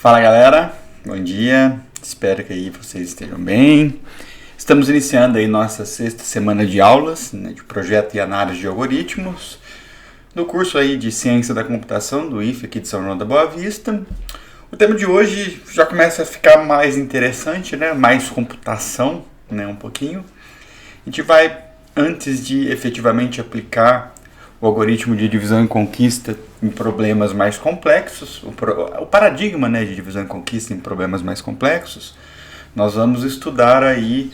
Fala galera, bom dia, espero que aí vocês estejam bem. Estamos iniciando aí nossa sexta semana de aulas, né, de projeto e análise de algoritmos, no curso aí de Ciência da Computação do IFE aqui de São João da Boa Vista. O tema de hoje já começa a ficar mais interessante, né, mais computação, né, um pouquinho. A gente vai, antes de efetivamente aplicar o algoritmo de divisão e conquista em problemas mais complexos, o paradigma, né, de divisão e conquista em problemas mais complexos, nós vamos estudar aí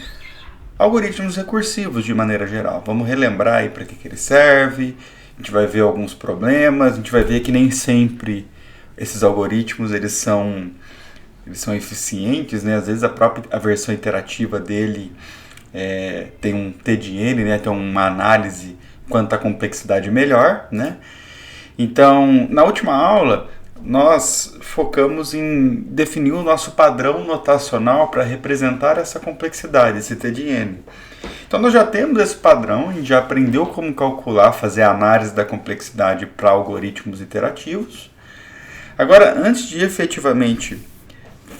algoritmos recursivos de maneira geral. Vamos relembrar aí para que ele serve, a gente vai ver alguns problemas, a gente vai ver que nem sempre esses algoritmos eles são eficientes, né? Às vezes a versão iterativa dele tem um T de N, né? Tem uma análise quanto à complexidade melhor, né? Então, na última aula, nós focamos em definir o nosso padrão notacional para representar essa complexidade, esse T de N. Então, nós já temos esse padrão, a gente já aprendeu como calcular, fazer a análise da complexidade para algoritmos iterativos. Agora, antes de efetivamente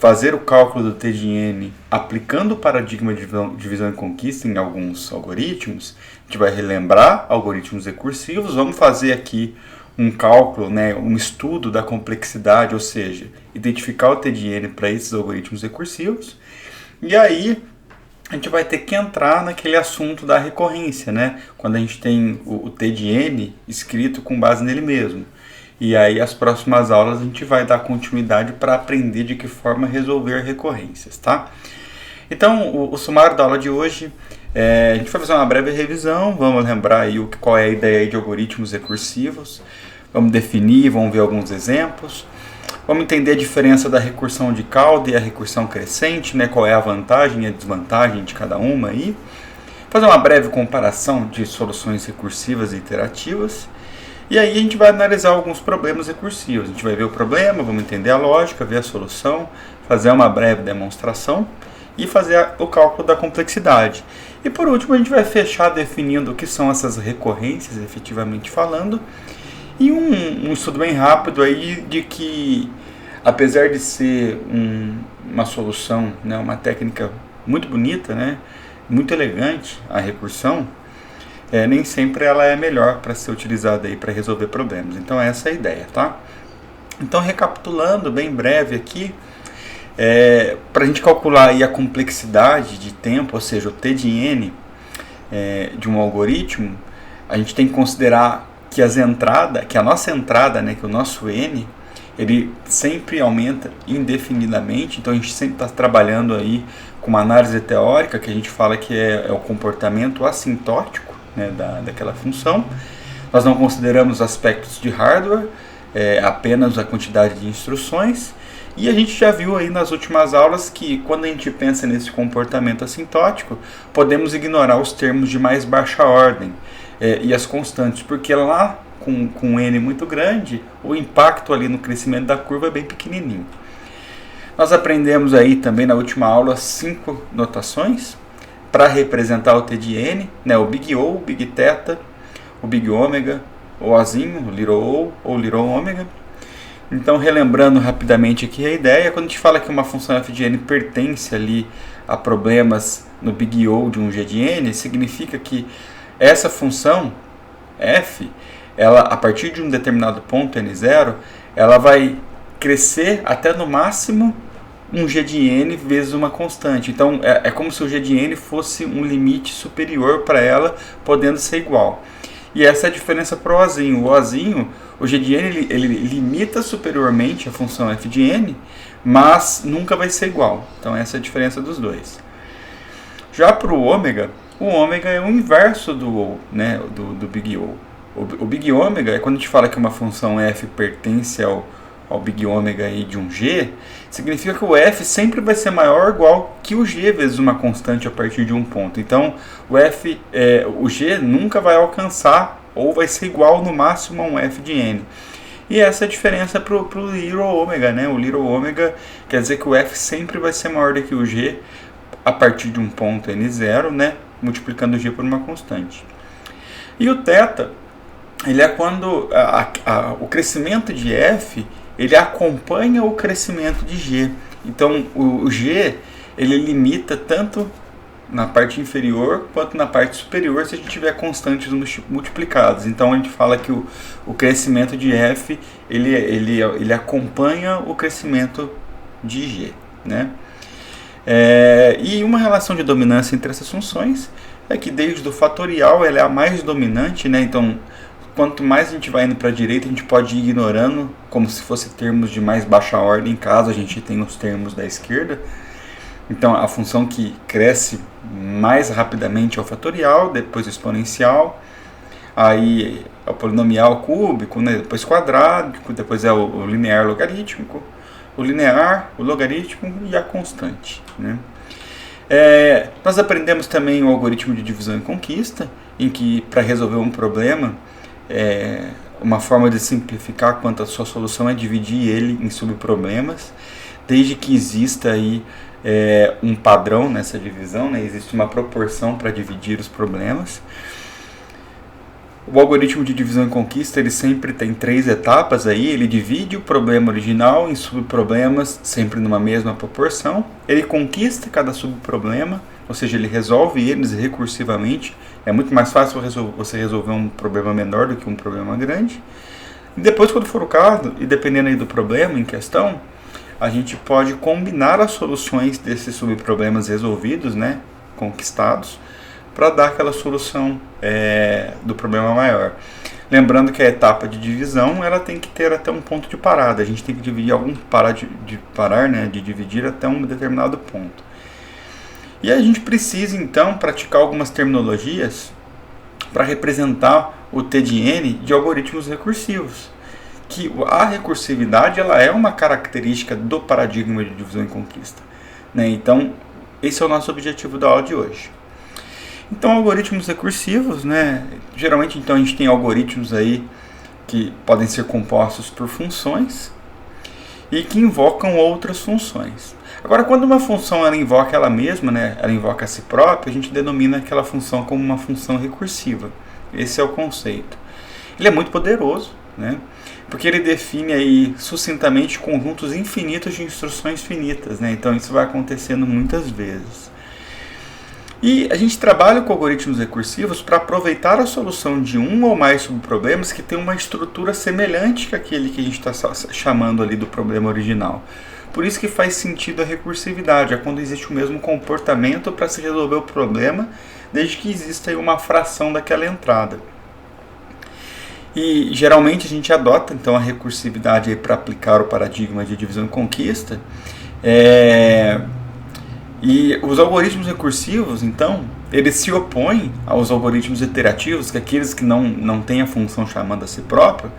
fazer o cálculo do T de N aplicando o paradigma de divisão e conquista em alguns algoritmos, a gente vai relembrar algoritmos recursivos, vamos fazer aqui um cálculo, né, um estudo da complexidade, ou seja, identificar o T de N para esses algoritmos recursivos, e aí a gente vai ter que entrar naquele assunto da recorrência, né, quando a gente tem o T de N escrito com base nele mesmo. E aí, as próximas aulas, a gente vai dar continuidade para aprender de que forma resolver recorrências, tá? Então, o sumário da aula de hoje, a gente vai fazer uma breve revisão, vamos lembrar aí qual é a ideia de algoritmos recursivos, vamos definir, vamos ver alguns exemplos, vamos entender a diferença da recursão de cauda e a recursão crescente, né? Qual é a vantagem e a desvantagem de cada uma aí, fazer uma breve comparação de soluções recursivas e iterativas. E aí a gente vai analisar alguns problemas recursivos. A gente vai ver o problema, vamos entender a lógica, ver a solução, fazer uma breve demonstração e fazer o cálculo da complexidade. E por último a gente vai fechar definindo o que são essas recorrências, efetivamente falando, e um estudo bem rápido aí de que, apesar de ser uma solução, né, uma técnica muito bonita, né, muito elegante, a recursão, nem sempre ela é melhor para ser utilizada aí para resolver problemas. Então essa é a ideia, tá? Então, recapitulando bem breve aqui, para a gente calcular aí a complexidade de tempo, ou seja, o T de N de um algoritmo, a gente tem que considerar que a nossa entrada, né, que o nosso N, ele sempre aumenta indefinidamente. Então a gente sempre está trabalhando aí com uma análise teórica que a gente fala que é o comportamento assintótico, né, daquela função. Nós não consideramos aspectos de hardware, apenas a quantidade de instruções. E a gente já viu aí nas últimas aulas que quando a gente pensa nesse comportamento assintótico, podemos ignorar os termos de mais baixa ordem e as constantes, porque lá com N muito grande, o impacto ali no crescimento da curva é bem pequenininho. Nós aprendemos aí também na última aula 5 notações para representar o T de N, né, o Big O, o Big Theta, o Big Ômega, o Ozinho, o Little O ou Little Ômega. Então, relembrando rapidamente aqui a ideia, quando a gente fala que uma função f de n pertence ali a problemas no Big O de um g de n, significa que essa função f, ela, a partir de um determinado ponto n0, ela vai crescer até no máximo um g de n vezes uma constante. Então, é como se o g de n fosse um limite superior para ela, podendo ser igual. E essa é a diferença para o Ozinho. O Ozinho, o g de n, ele limita superiormente a função f de n, mas nunca vai ser igual. Então, essa é a diferença dos dois. Já para o ômega é o inverso do O, né, do Big O. O Big Ômega é quando a gente fala que uma função f pertence ao Big Ômega aí de um g, significa que o f sempre vai ser maior ou igual que o g vezes uma constante a partir de um ponto. Então, o g nunca vai alcançar ou vai ser igual no máximo a um f de n. E essa é a diferença para o Little Ômega, né? O Little Ômega quer dizer que o f sempre vai ser maior do que o g a partir de um ponto n0, né? Multiplicando o g por uma constante. E o θ, ele é quando o crescimento de f ele acompanha o crescimento de G. Então o G ele limita tanto na parte inferior quanto na parte superior se a gente tiver constantes multiplicados. Então a gente fala que o crescimento de F ele acompanha o crescimento de G, né? E uma relação de dominância entre essas funções é que desde o fatorial ela é a mais dominante, né? Então quanto mais a gente vai indo para a direita, a gente pode ir ignorando como se fosse termos de mais baixa ordem, caso a gente tenha os termos da esquerda. Então a função que cresce mais rapidamente é o fatorial, depois o exponencial, aí é o polinomial cúbico, né? Depois quadrático, depois é o linear logarítmico, o linear, o logaritmo e a constante, né? Nós aprendemos também o algoritmo de divisão e conquista, em que para resolver um problema, uma forma de simplificar quanto a sua solução é dividir ele em subproblemas, desde que exista aí um padrão nessa divisão, né? Existe uma proporção para dividir os problemas. O algoritmo de divisão e conquista ele sempre tem 3 etapas aí. Ele divide o problema original em subproblemas, sempre numa mesma proporção. Ele conquista cada subproblema, ou seja, ele resolve eles recursivamente. É muito mais fácil você resolver um problema menor do que um problema grande. E depois, quando for o caso, e dependendo aí do problema em questão, a gente pode combinar as soluções desses subproblemas resolvidos, né, conquistados, para dar aquela solução do problema maior. Lembrando que a etapa de divisão ela tem que ter até um ponto de parada. A gente tem que dividir de dividir até um determinado ponto. E a gente precisa então praticar algumas terminologias para representar o T de N de algoritmos recursivos. Que a recursividade ela é uma característica do paradigma de divisão e conquista, né? Então, esse é o nosso objetivo da aula de hoje. Então, algoritmos recursivos, né? Geralmente, então, a gente tem algoritmos aí que podem ser compostos por funções e que invocam outras funções. Agora, quando uma função ela invoca ela mesma, né? Ela invoca a si própria, a gente denomina aquela função como uma função recursiva. Esse é o conceito. Ele é muito poderoso, né? Porque ele define aí sucintamente conjuntos infinitos de instruções finitas, né? Então isso vai acontecendo muitas vezes. E a gente trabalha com algoritmos recursivos para aproveitar a solução de um ou mais subproblemas que tem uma estrutura semelhante àquele que a gente está chamando ali do problema original. Por isso que faz sentido a recursividade, é quando existe o mesmo comportamento para se resolver o problema, desde que exista aí uma fração daquela entrada. E geralmente a gente adota então a recursividade para aplicar o paradigma de divisão e conquista. E os algoritmos recursivos, então, eles se opõem aos algoritmos iterativos, que aqueles que não têm a função chamando a si próprio,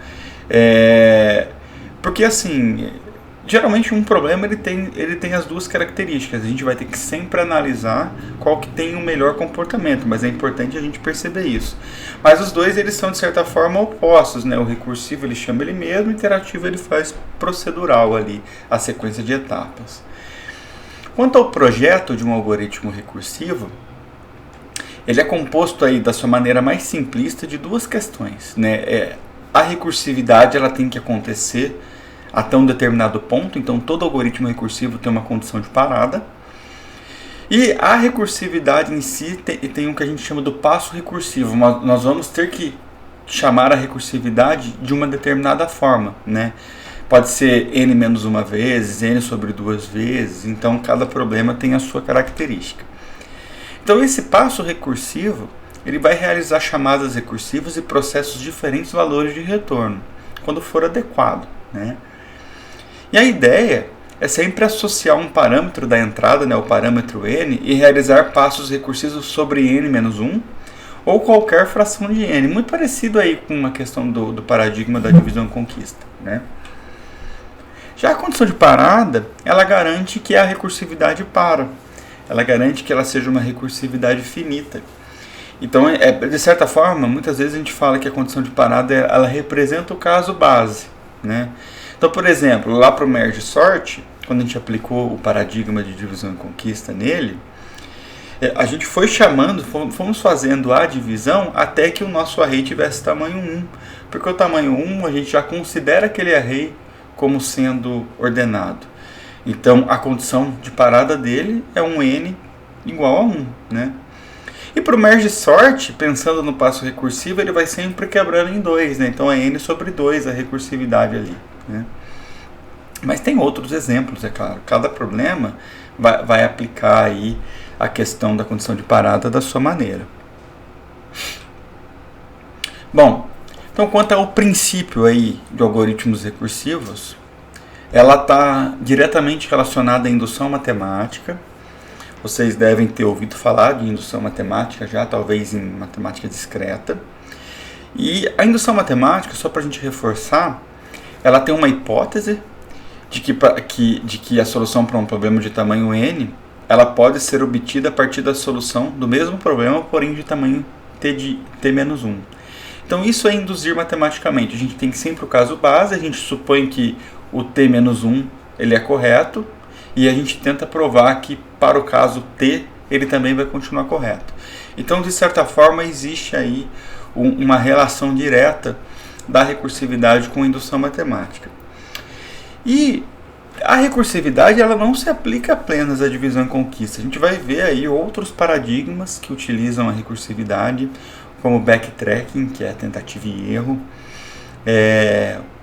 porque assim, geralmente um problema ele tem as duas características. A gente vai ter que sempre analisar qual que tem o melhor comportamento, mas é importante a gente perceber isso. Mas os dois eles são de certa forma opostos, né? O recursivo ele chama ele mesmo, o interativo ele faz procedural ali a sequência de etapas. Quanto ao projeto de um algoritmo recursivo, ele é composto aí da sua maneira mais simplista de duas questões, né? A recursividade ela tem que acontecer até um determinado ponto, então todo algoritmo recursivo tem uma condição de parada. E a recursividade em si tem o que a gente chama do passo recursivo. Nós vamos ter que chamar a recursividade de uma determinada forma, né? Pode ser n menos uma vez, n sobre duas vezes, então cada problema tem a sua característica. Então esse passo recursivo, ele vai realizar chamadas recursivas e processos de diferentes valores de retorno, quando for adequado, né? E a ideia é sempre associar um parâmetro da entrada, né, o parâmetro n, e realizar passos recursivos sobre n menos 1, ou qualquer fração de n, muito parecido aí com uma questão do paradigma da divisão e conquista, né? Já a condição de parada, ela garante que a recursividade para. Ela garante que ela seja uma recursividade finita. Então, de certa forma, muitas vezes a gente fala que a condição de parada ela representa o caso base, né? Então, por exemplo, lá para o merge sort, quando a gente aplicou o paradigma de divisão e conquista nele, a gente foi chamando, fomos fazendo a divisão até que o nosso array tivesse tamanho 1. Porque o tamanho 1 a gente já considera aquele array como sendo ordenado. Então, a condição de parada dele é um n igual a 1, né? E para o merge sort, pensando no passo recursivo, ele vai sempre quebrando em 2, né? Então, é n sobre 2 a recursividade ali, né? Mas tem outros exemplos, é claro. Cada problema vai aplicar aí a questão da condição de parada da sua maneira. Bom, então quanto ao princípio aí de algoritmos recursivos, ela está diretamente relacionada à indução matemática. Vocês devem ter ouvido falar de indução matemática já, talvez em matemática discreta. E a indução matemática, só para a gente reforçar, ela tem uma hipótese de que a solução para um problema de tamanho n, ela pode ser obtida a partir da solução do mesmo problema, porém de tamanho t-1. Então isso é induzir matematicamente. A gente tem sempre o caso base, a gente supõe que o t-1 ele é correto, e a gente tenta provar que para o caso t ele também vai continuar correto. Então, de certa forma, existe aí uma relação direta da recursividade com a indução matemática. E a recursividade ela não se aplica apenas à divisão e conquista. A gente vai ver aí outros paradigmas que utilizam a recursividade, como o backtracking, que é tentativa e erro,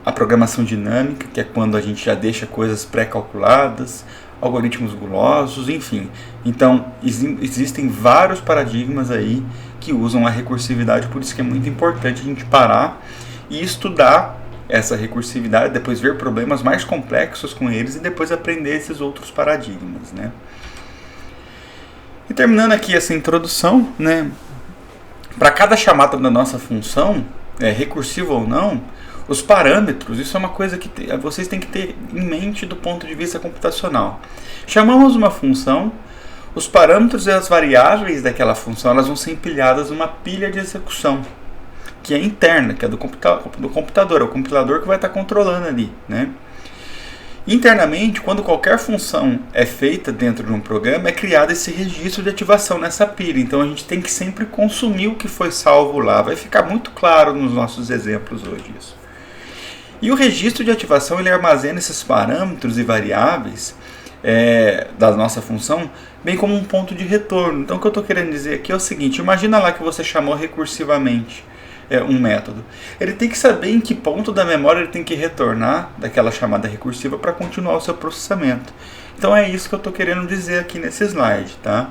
a programação dinâmica, que é quando a gente já deixa coisas pré-calculadas, algoritmos gulosos, enfim. Então, existem vários paradigmas aí que usam a recursividade, por isso que é muito importante a gente parar e estudar essa recursividade, depois ver problemas mais complexos com eles e depois aprender esses outros paradigmas, né? E terminando aqui essa introdução, né? Para cada chamada da nossa função, recursiva ou não, os parâmetros, isso é uma coisa que vocês têm que ter em mente do ponto de vista computacional. Chamamos uma função, os parâmetros e as variáveis daquela função elas vão ser empilhadas numa pilha de execução, que é interna, que é do computador, é o compilador que vai estar controlando ali, né? Internamente, quando qualquer função é feita dentro de um programa, é criado esse registro de ativação nessa pilha. Então a gente tem que sempre consumir o que foi salvo lá. Vai ficar muito claro nos nossos exemplos hoje isso. E o registro de ativação ele armazena esses parâmetros e variáveis da nossa função, bem como um ponto de retorno. Então o que eu estou querendo dizer aqui é o seguinte: imagina lá que você chamou recursivamente um método. Ele tem que saber em que ponto da memória ele tem que retornar daquela chamada recursiva para continuar o seu processamento. Então é isso que eu estou querendo dizer aqui nesse slide, tá?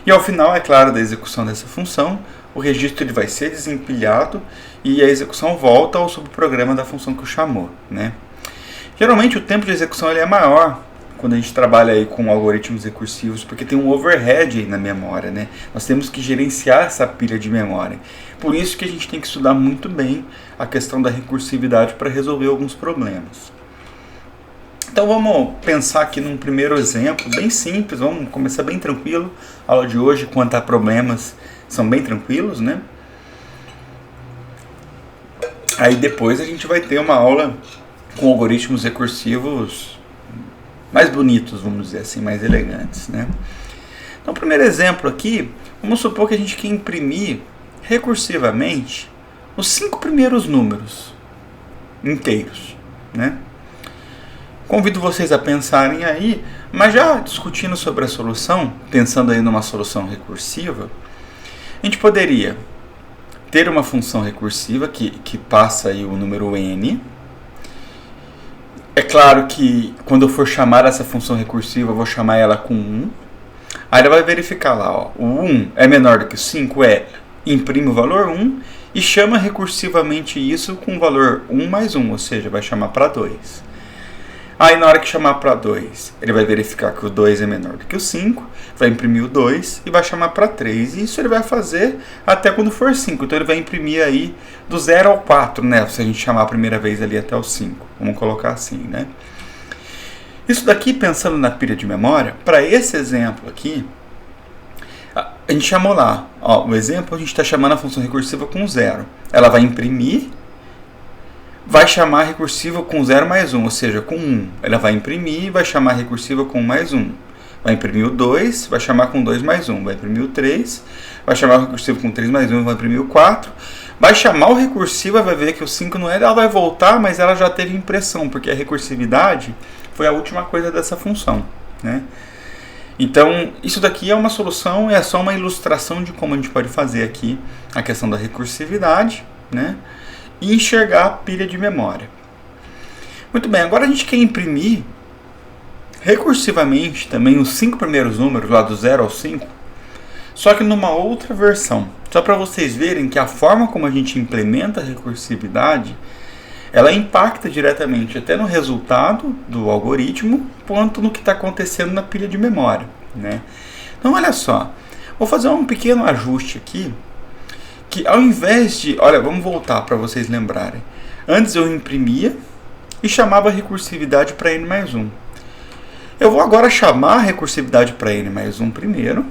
E ao final, é claro, da execução dessa função, o registro ele vai ser desempilhado e a execução volta ao subprograma da função que o chamou, né? Geralmente o tempo de execução ele é maior quando a gente trabalha aí com algoritmos recursivos, porque tem um overhead aí na memória, né? Nós temos que gerenciar essa pilha de memória. Por isso que a gente tem que estudar muito bem a questão da recursividade para resolver alguns problemas. Então vamos pensar aqui num primeiro exemplo, bem simples, vamos começar bem tranquilo. A aula de hoje, quanto a problemas, são bem tranquilos, né? Aí depois a gente vai ter uma aula com algoritmos recursivos mais bonitos, vamos dizer assim, mais elegantes, né? Então, o primeiro exemplo aqui, vamos supor que a gente quer imprimir recursivamente os 5 primeiros números inteiros, né? Convido vocês a pensarem aí, mas já discutindo sobre a solução, pensando aí numa solução recursiva, a gente poderia ter uma função recursiva que passa aí o número n. É claro que quando eu for chamar essa função recursiva, eu vou chamar ela com 1. Aí ela vai verificar lá, ó, o 1 é menor do que o 5, imprime o valor 1 e chama recursivamente isso com o valor 1 mais 1, ou seja, vai chamar para 2. Aí na hora que chamar para 2, ele vai verificar que o 2 é menor do que o 5, vai imprimir o 2 e vai chamar para 3. E isso ele vai fazer até quando for 5. Então ele vai imprimir aí do 0 ao 4, né? Se a gente chamar a primeira vez ali até o 5. Vamos colocar assim, né? Isso daqui, pensando na pilha de memória, para esse exemplo aqui, a gente chamou lá, ó, o exemplo a gente está chamando a função recursiva com 0. Ela vai imprimir, vai chamar a recursiva com 0 mais 1, ou seja, com 1. Ela vai imprimir e vai chamar a recursiva com 1 mais 1. Vai imprimir o 2, vai chamar com 2 mais 1. Vai imprimir o 3, vai chamar a recursiva com 3 mais 1, vai imprimir o 4. vai chamar o recursiva, vai ver que o 5 não é, ela vai voltar, mas ela já teve impressão, porque a recursividade foi a última coisa dessa função, né? Então, isso daqui é uma solução, é só uma ilustração de como a gente pode fazer aqui a questão da recursividade, né? E enxergar a pilha de memória. Muito bem, agora a gente quer imprimir recursivamente também os 5 primeiros números, lá do 0 ao 5, só que numa outra versão. Só para vocês verem que a forma como a gente implementa a recursividade, ela impacta diretamente até no resultado do algoritmo, quanto no que está acontecendo na pilha de memória, né? Então, olha só, vou fazer um pequeno ajuste aqui, que ao invés de... Olha, vamos voltar para vocês lembrarem. Antes eu imprimia e chamava a recursividade para n mais 1. Eu vou agora chamar a recursividade para n mais 1 primeiro,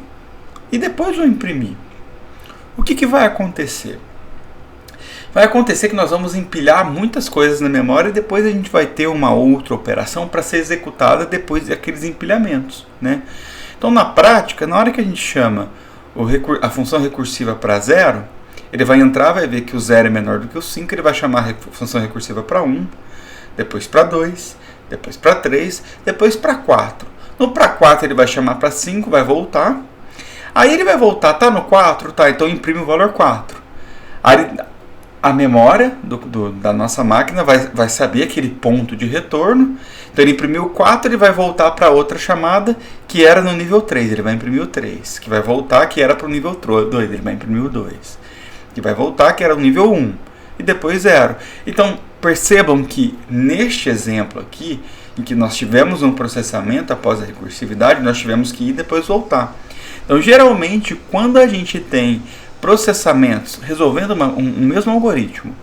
e depois vou imprimir. O que vai acontecer? Vai acontecer que nós vamos empilhar muitas coisas na memória e depois a gente vai ter uma outra operação para ser executada depois daqueles empilhamentos, né? Então, na prática, na hora que a gente chama a função recursiva para 0, ele vai entrar, vai ver que o 0 é menor do que o 5, ele vai chamar a função recursiva para 1, depois para 2, depois para 3, depois para 4. No para 4 ele vai chamar para 5, vai voltar. Aí ele vai voltar, tá no 4? Tá, então imprime o valor 4. Aí a memória da nossa máquina vai saber aquele ponto de retorno. Então ele imprimiu o 4, ele vai voltar para outra chamada que era no nível 3. Ele vai imprimir o 3, que vai voltar, que era para o nível 2. Ele vai imprimir o 2, que vai voltar, que era o nível 1. E depois 0. Então percebam que neste exemplo aqui, em que nós tivemos um processamento após a recursividade, nós tivemos que ir e depois voltar. Então geralmente quando a gente tem processamentos resolvendo um mesmo algoritmo,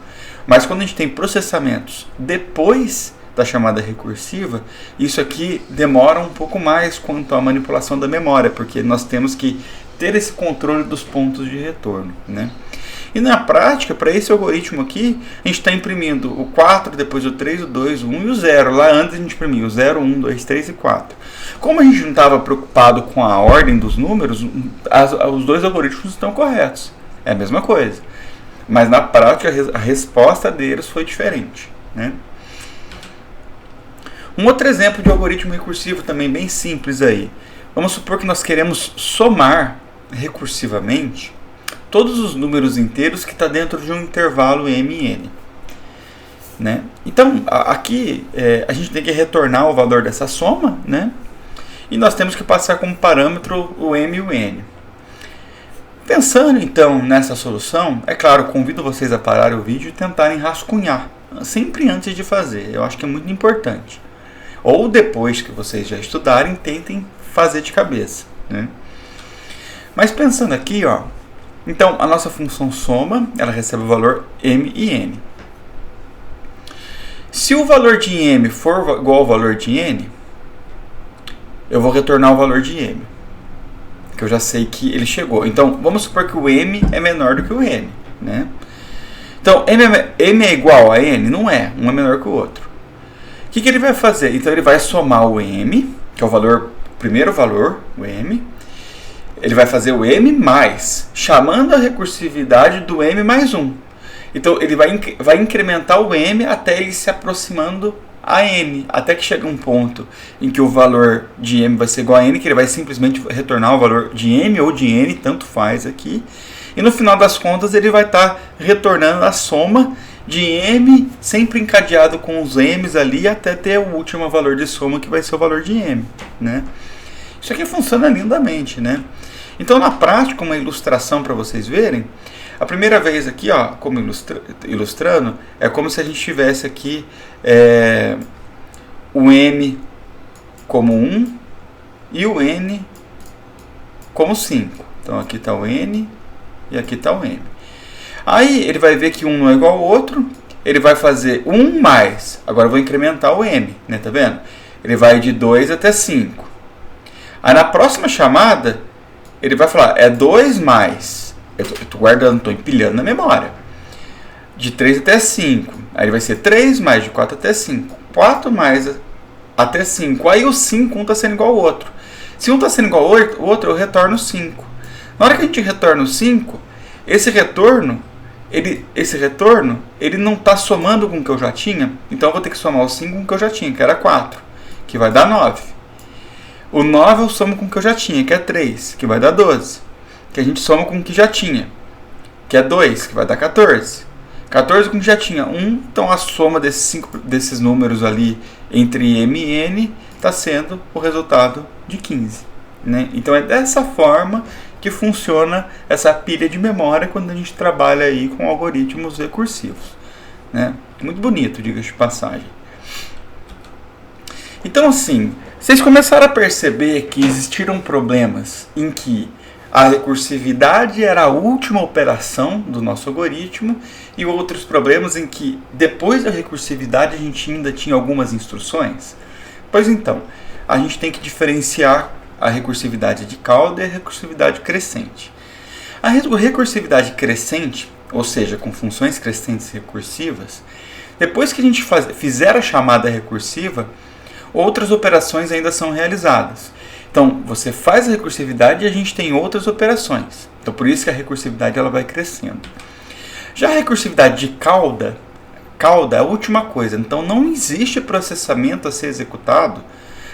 mas quando a gente tem processamentos depois da chamada recursiva, isso aqui demora um pouco mais quanto à manipulação da memória, porque nós temos que ter esse controle dos pontos de retorno, né? E na prática, para esse algoritmo aqui, a gente está imprimindo o 4, depois o 3, o 2, o 1 e o 0. Lá antes a gente imprimia o 0, 1, 2, 3 e 4. Como a gente não estava preocupado com a ordem dos números, os dois algoritmos estão corretos. É a mesma coisa. Mas na prática a resposta deles foi diferente, né? Um outro exemplo de algoritmo recursivo também bem simples aí. Vamos supor que nós queremos somar recursivamente todos os números inteiros que está dentro de um intervalo m e n, né? Então, aqui a gente tem que retornar o valor dessa soma, né? E nós temos que passar como parâmetro o m e o n. Pensando, então, nessa solução, é claro, convido vocês a pararem o vídeo e tentarem rascunhar, sempre antes de fazer. Eu acho que é muito importante. Ou depois que vocês já estudarem, tentem fazer de cabeça, né? Mas pensando aqui, ó, então, a nossa função soma, ela recebe o valor m e n. Se o valor de m for igual ao valor de n, eu vou retornar o valor de m, que eu já sei que ele chegou. Então, vamos supor que o m é menor do que o n, né? Então, m é igual a n? Não é, um é menor que o outro. O que ele vai fazer? Então, ele vai somar o m, que é o primeiro valor, o m. Ele vai fazer o m mais, chamando a recursividade do m mais 1. Então, ele vai incrementar o m até ele se aproximando a n, até que chega um ponto em que o valor de m vai ser igual a n, que ele vai simplesmente retornar o valor de m ou de n, tanto faz aqui. E no final das contas, ele vai estar retornando a soma de m, sempre encadeado com os m's ali, até ter o último valor de soma, que vai ser o valor de m, né? Isso aqui funciona lindamente, né? Então, na prática, uma ilustração para vocês verem, a primeira vez aqui, ó, como ilustrando, é como se a gente tivesse aqui o m como 1 e o n como 5. Então, aqui está o n e aqui está o m. Aí, ele vai ver que um não é igual ao outro, ele vai fazer 1 mais, agora eu vou incrementar o m, né, tá vendo? Ele vai de 2 até 5. Aí, na próxima chamada, ele vai falar, é 2 mais, eu estou guardando, estou empilhando na memória, de 3 até 5. Aí vai ser 3 mais de 4 até 5. 4 mais até 5. Aí o 5, um está sendo igual ao outro. Se um está sendo igual ao outro, eu retorno 5. Na hora que a gente retorna o 5, esse retorno, esse retorno, ele não está somando com o que eu já tinha, então eu vou ter que somar o 5 com o que eu já tinha, que era 4, que vai dar 9. O 9 eu somo com o que eu já tinha, que é 3, que vai dar 12. Que a gente soma com o que já tinha, que é 2, que vai dar 14. 14 com o que já tinha 1, então a soma desses números ali entre m e n está sendo o resultado de 15. Né? Então é dessa forma que funciona essa pilha de memória quando a gente trabalha aí com algoritmos recursivos. Né? Muito bonito, diga-se de passagem. Então, assim, vocês começaram a perceber que existiram problemas em que a recursividade era a última operação do nosso algoritmo e outros problemas em que depois da recursividade a gente ainda tinha algumas instruções? Pois então, a gente tem que diferenciar a recursividade de cauda e a recursividade crescente. A recursividade crescente, ou seja, com funções crescentes recursivas, depois que a gente fizer a chamada recursiva, outras operações ainda são realizadas. Então, você faz a recursividade e a gente tem outras operações. Então, por isso que a recursividade ela vai crescendo. Já a recursividade de cauda é a última coisa. Então, não existe processamento a ser executado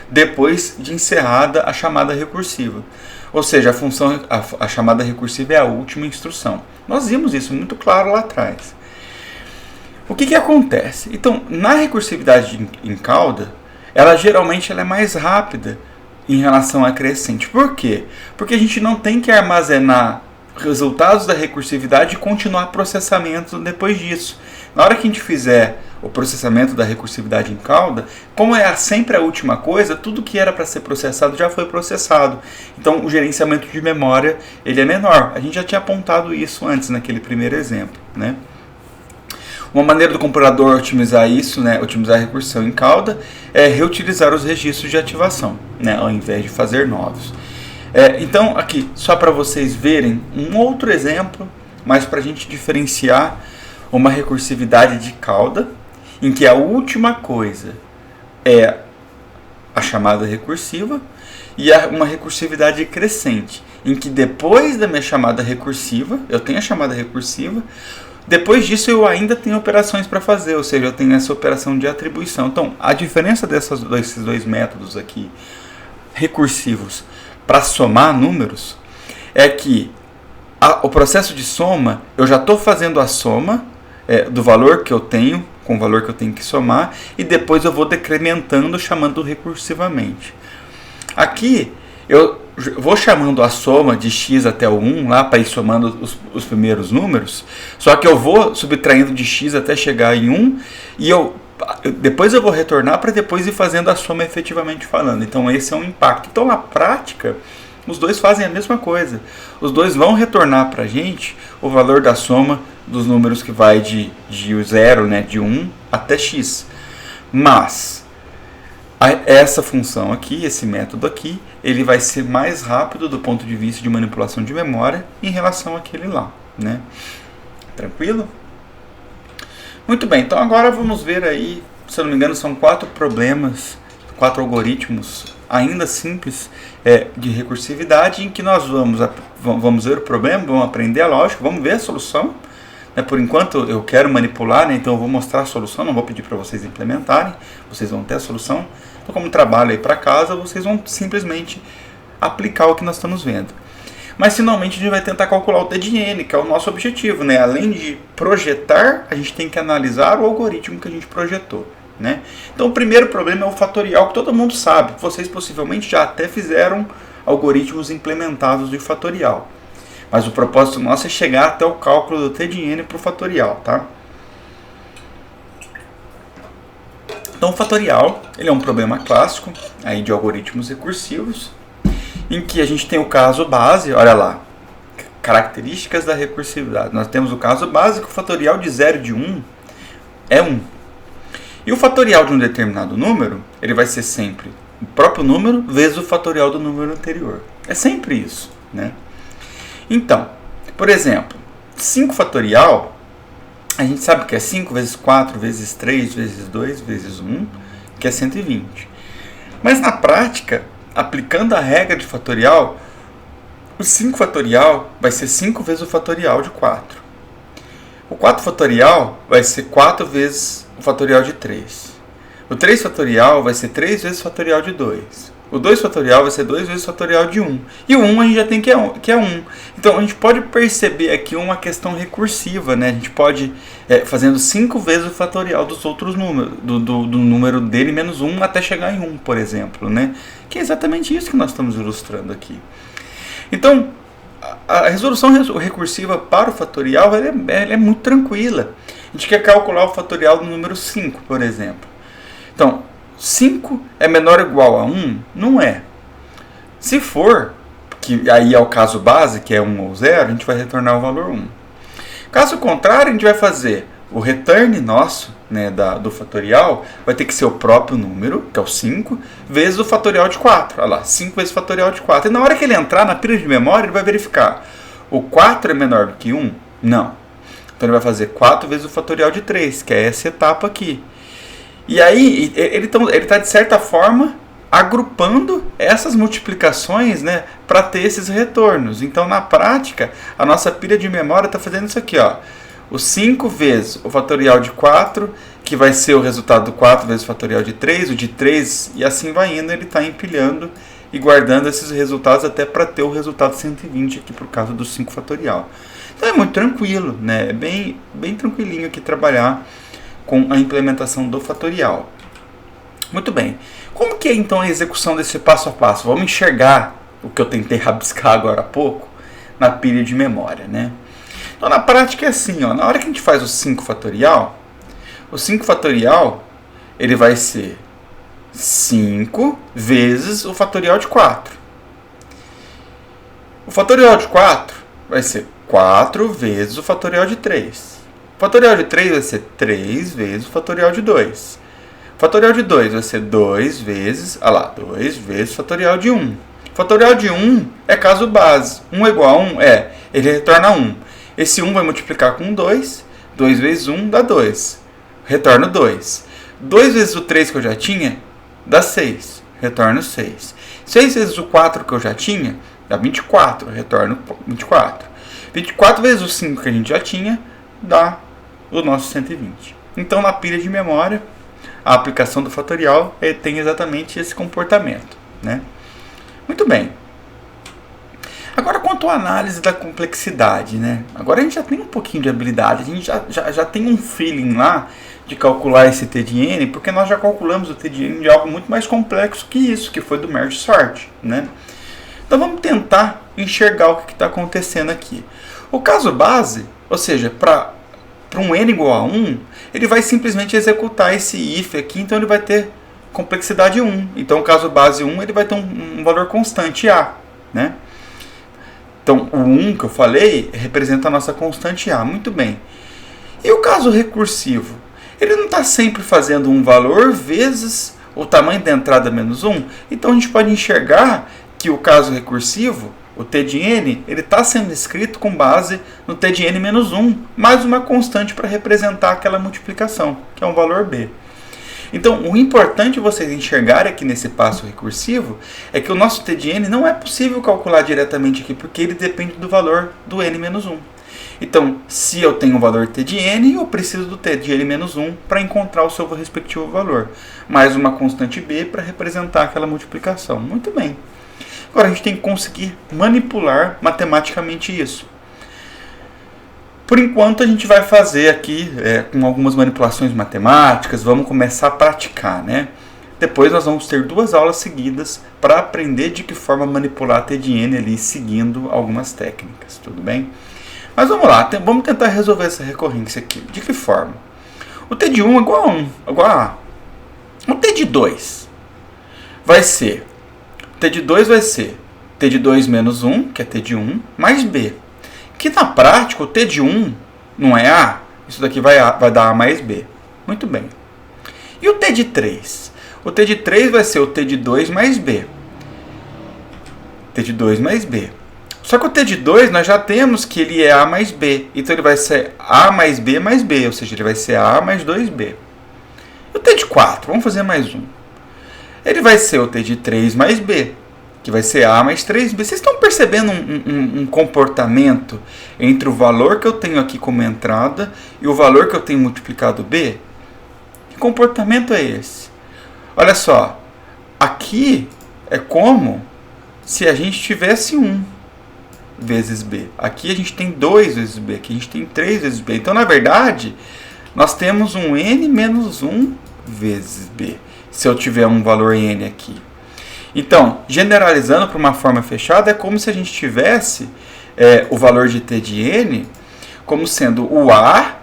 depois de encerrada a chamada recursiva. Ou seja, a chamada recursiva é a última instrução. Nós vimos isso muito claro lá atrás. O que acontece? Então, na recursividade em cauda, ela geralmente é mais rápida em relação à crescente. Por quê? Porque a gente não tem que armazenar resultados da recursividade e continuar processamento depois disso. Na hora que a gente fizer o processamento da recursividade em cauda, como é sempre a última coisa, tudo que era para ser processado já foi processado. Então o gerenciamento de memória ele é menor. A gente já tinha apontado isso antes naquele primeiro exemplo. Né? Uma maneira do compilador otimizar isso, né, otimizar a recursão em cauda, é reutilizar os registros de ativação, né, ao invés de fazer novos. Então, aqui, só para vocês verem um outro exemplo, mas para a gente diferenciar uma recursividade de cauda, em que a última coisa é a chamada recursiva, e uma recursividade crescente, em que depois da minha chamada recursiva, eu tenho a chamada recursiva, depois disso eu ainda tenho operações para fazer, ou seja, eu tenho essa operação de atribuição. Então, a diferença desses dois métodos aqui, recursivos, para somar números, é que o processo de soma, eu já estou fazendo a soma do valor que eu tenho, com o valor que eu tenho que somar, e depois eu vou decrementando, chamando recursivamente. Aqui, eu vou chamando a soma de x até o 1, lá para ir somando os primeiros números, só que eu vou subtraindo de x até chegar em 1, e depois eu vou retornar para depois ir fazendo a soma efetivamente falando. Então esse é um impacto. Então na prática, os dois fazem a mesma coisa. Os dois vão retornar para a gente o valor da soma dos números que vai de 0, né, de 1 até x. Mas essa função aqui, esse método aqui, ele vai ser mais rápido do ponto de vista de manipulação de memória em relação àquele lá, né? Tranquilo? Muito bem, então agora vamos ver aí, se eu não me engano, são 4 4 algoritmos ainda simples de recursividade, em que nós vamos ver o problema, vamos aprender a lógica, vamos ver a solução. Por enquanto eu quero manipular, né? Então eu vou mostrar a solução, não vou pedir para vocês implementarem, vocês vão ter a solução. Então, como trabalho aí para casa, vocês vão simplesmente aplicar o que nós estamos vendo. Mas finalmente a gente vai tentar calcular o T de N, que é o nosso objetivo, né? Além de projetar, a gente tem que analisar o algoritmo que a gente projetou, né? Então o primeiro problema é o fatorial, que todo mundo sabe. Vocês possivelmente já até fizeram algoritmos implementados de fatorial. Mas o propósito nosso é chegar até o cálculo do T de N para o fatorial, tá? Então o fatorial, ele é um problema clássico aí de algoritmos recursivos, em que a gente tem o caso base, olha lá, características da recursividade. Nós temos o caso básico, o fatorial de 0 e de 1 é 1. E o fatorial de um determinado número, ele vai ser sempre o próprio número vezes o fatorial do número anterior. É sempre isso, né? Então, por exemplo, 5 fatorial, a gente sabe que é 5 vezes 4 vezes 3 vezes 2 vezes 1, que é 120. Mas na prática, aplicando a regra de fatorial, o 5 fatorial vai ser 5 vezes o fatorial de 4. O 4 fatorial vai ser 4 vezes o fatorial de 3. O 3 fatorial vai ser 3 vezes o fatorial de 2. O 2 fatorial vai ser 2 vezes o fatorial de 1. E o 1 a gente já tem que é 1. Então a gente pode perceber aqui uma questão recursiva, né? A gente pode, fazendo 5 vezes o fatorial dos outros números, do número dele menos 1 até chegar em 1, por exemplo, né? Que é exatamente isso que nós estamos ilustrando aqui. Então, a resolução recursiva para o fatorial ela é muito tranquila. A gente quer calcular o fatorial do número 5, por exemplo. Então, 5 é menor ou igual a 1? Não é. Se for, que aí é o caso base, que é 1 ou 0, a gente vai retornar o valor 1. Caso contrário, a gente vai fazer o return nosso, né, do fatorial, vai ter que ser o próprio número, que é o 5, vezes o fatorial de 4. Olha lá, 5 vezes o fatorial de 4. E na hora que ele entrar na pilha de memória, ele vai verificar. O 4 é menor do que 1? Não. Então ele vai fazer 4 vezes o fatorial de 3, que é essa etapa aqui. E aí, ele está, de certa forma, agrupando essas multiplicações, né, para ter esses retornos. Então, na prática, a nossa pilha de memória está fazendo isso aqui, ó. O 5 vezes o fatorial de 4, que vai ser o resultado do 4 vezes o fatorial de 3, o de 3, e assim vai indo, ele está empilhando e guardando esses resultados até para ter o resultado 120 aqui, por causa do 5 fatorial. Então, é muito tranquilo, né? É bem tranquilinho aqui trabalhar com a implementação do fatorial. Muito bem. Como que é então a execução desse passo a passo? Vamos enxergar o que eu tentei rabiscar agora há pouco na pilha de memória, né? Então, na prática é assim, ó, na hora que a gente faz o 5 fatorial, o 5 fatorial ele vai ser 5 vezes o fatorial de 4. O fatorial de 4 vai ser 4 vezes o fatorial de 3. O fatorial de 3 vai ser 3 vezes o fatorial de 2. O fatorial de 2 vai ser 2 vezes, 2 vezes o fatorial de 1. O fatorial de 1 é caso base. 1 é igual a 1? Ele retorna 1. Esse 1 vai multiplicar com 2. 2 vezes 1 dá 2. Retorna 2. 2 vezes o 3 que eu já tinha dá 6. Retorno 6. 6 vezes o 4 que eu já tinha dá 24. Retorno 24. 24 vezes o 5 que a gente já tinha dá o nosso 120. Então, na pilha de memória, a aplicação do fatorial tem exatamente esse comportamento, né? Muito bem. Agora, quanto à análise da complexidade, né? Agora a gente já tem um pouquinho de habilidade, a gente já tem um feeling lá de calcular esse T de N, porque nós já calculamos o T de N de algo muito mais complexo que isso, que foi do merge sort, né? Então, vamos tentar enxergar o que está acontecendo aqui. O caso base, ou seja, para um n igual a 1, ele vai simplesmente executar esse if aqui, então ele vai ter complexidade 1. Então, o caso base 1, ele vai ter um valor constante A, né? Então, o 1 que eu falei representa a nossa constante A. Muito bem. E o caso recursivo? Ele não está sempre fazendo um valor vezes o tamanho da entrada menos 1? Então, a gente pode enxergar que o caso recursivo, o T de N, ele está sendo escrito com base no T de N menos 1, mais uma constante para representar aquela multiplicação, que é um valor B. Então, o importante vocês enxergarem aqui nesse passo recursivo é que o nosso T de N não é possível calcular diretamente aqui, porque ele depende do valor do N menos 1. Então, se eu tenho o valor T de N, eu preciso do T de N menos 1 para encontrar o seu respectivo valor, mais uma constante B para representar aquela multiplicação. Muito bem. Agora a gente tem que conseguir manipular matematicamente isso. Por enquanto a gente vai fazer aqui com algumas manipulações matemáticas, vamos começar a praticar, né? Depois nós vamos ter 2 aulas seguidas para aprender de que forma manipular T de N ali, seguindo algumas técnicas, tudo bem? Mas vamos lá, vamos tentar resolver essa recorrência aqui. De que forma? O T de 1 é igual a 1, igual a A. O T de 2 vai ser... T de 2 vai ser T de 2 menos 1, que é T de 1, mais B. Que na prática, o T de 1 não é A, isso daqui vai dar A mais B. Muito bem. E o T de 3? O T de 3 vai ser o T de 2 mais B. T de 2 mais B. Só que o T de 2 nós já temos que ele é A mais B. Então ele vai ser A mais B, ou seja, ele vai ser A mais 2B. E o T de 4? Vamos fazer mais um. Ele vai ser o T de 3 mais B, que vai ser A mais 3B. Vocês estão percebendo um comportamento entre o valor que eu tenho aqui como entrada e o valor que eu tenho multiplicado B? Que comportamento é esse? Olha só, aqui é como se a gente tivesse 1 vezes B. Aqui a gente tem 2 vezes B, aqui a gente tem 3 vezes B. Então, na verdade, nós temos um N menos 1 vezes B, se eu tiver um valor N aqui. Então, generalizando para uma forma fechada, é como se a gente tivesse o valor de t de n como sendo o A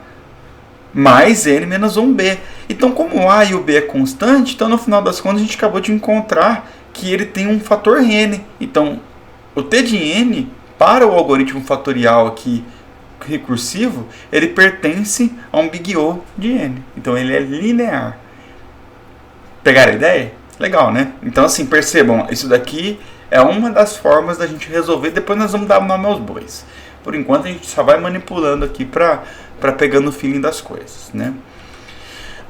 mais n menos 1b. Então, como o A e o B é constante, então no final das contas a gente acabou de encontrar que ele tem um fator n. Então, o t de n, para o algoritmo fatorial aqui recursivo, ele pertence a um big O de n. Então, ele é linear. Pegaram a ideia? Legal, né? Então, assim, percebam, isso daqui é uma das formas da gente resolver. Depois nós vamos dar nome aos bois. Por enquanto, a gente só vai manipulando aqui para pegando o feeling das coisas, né?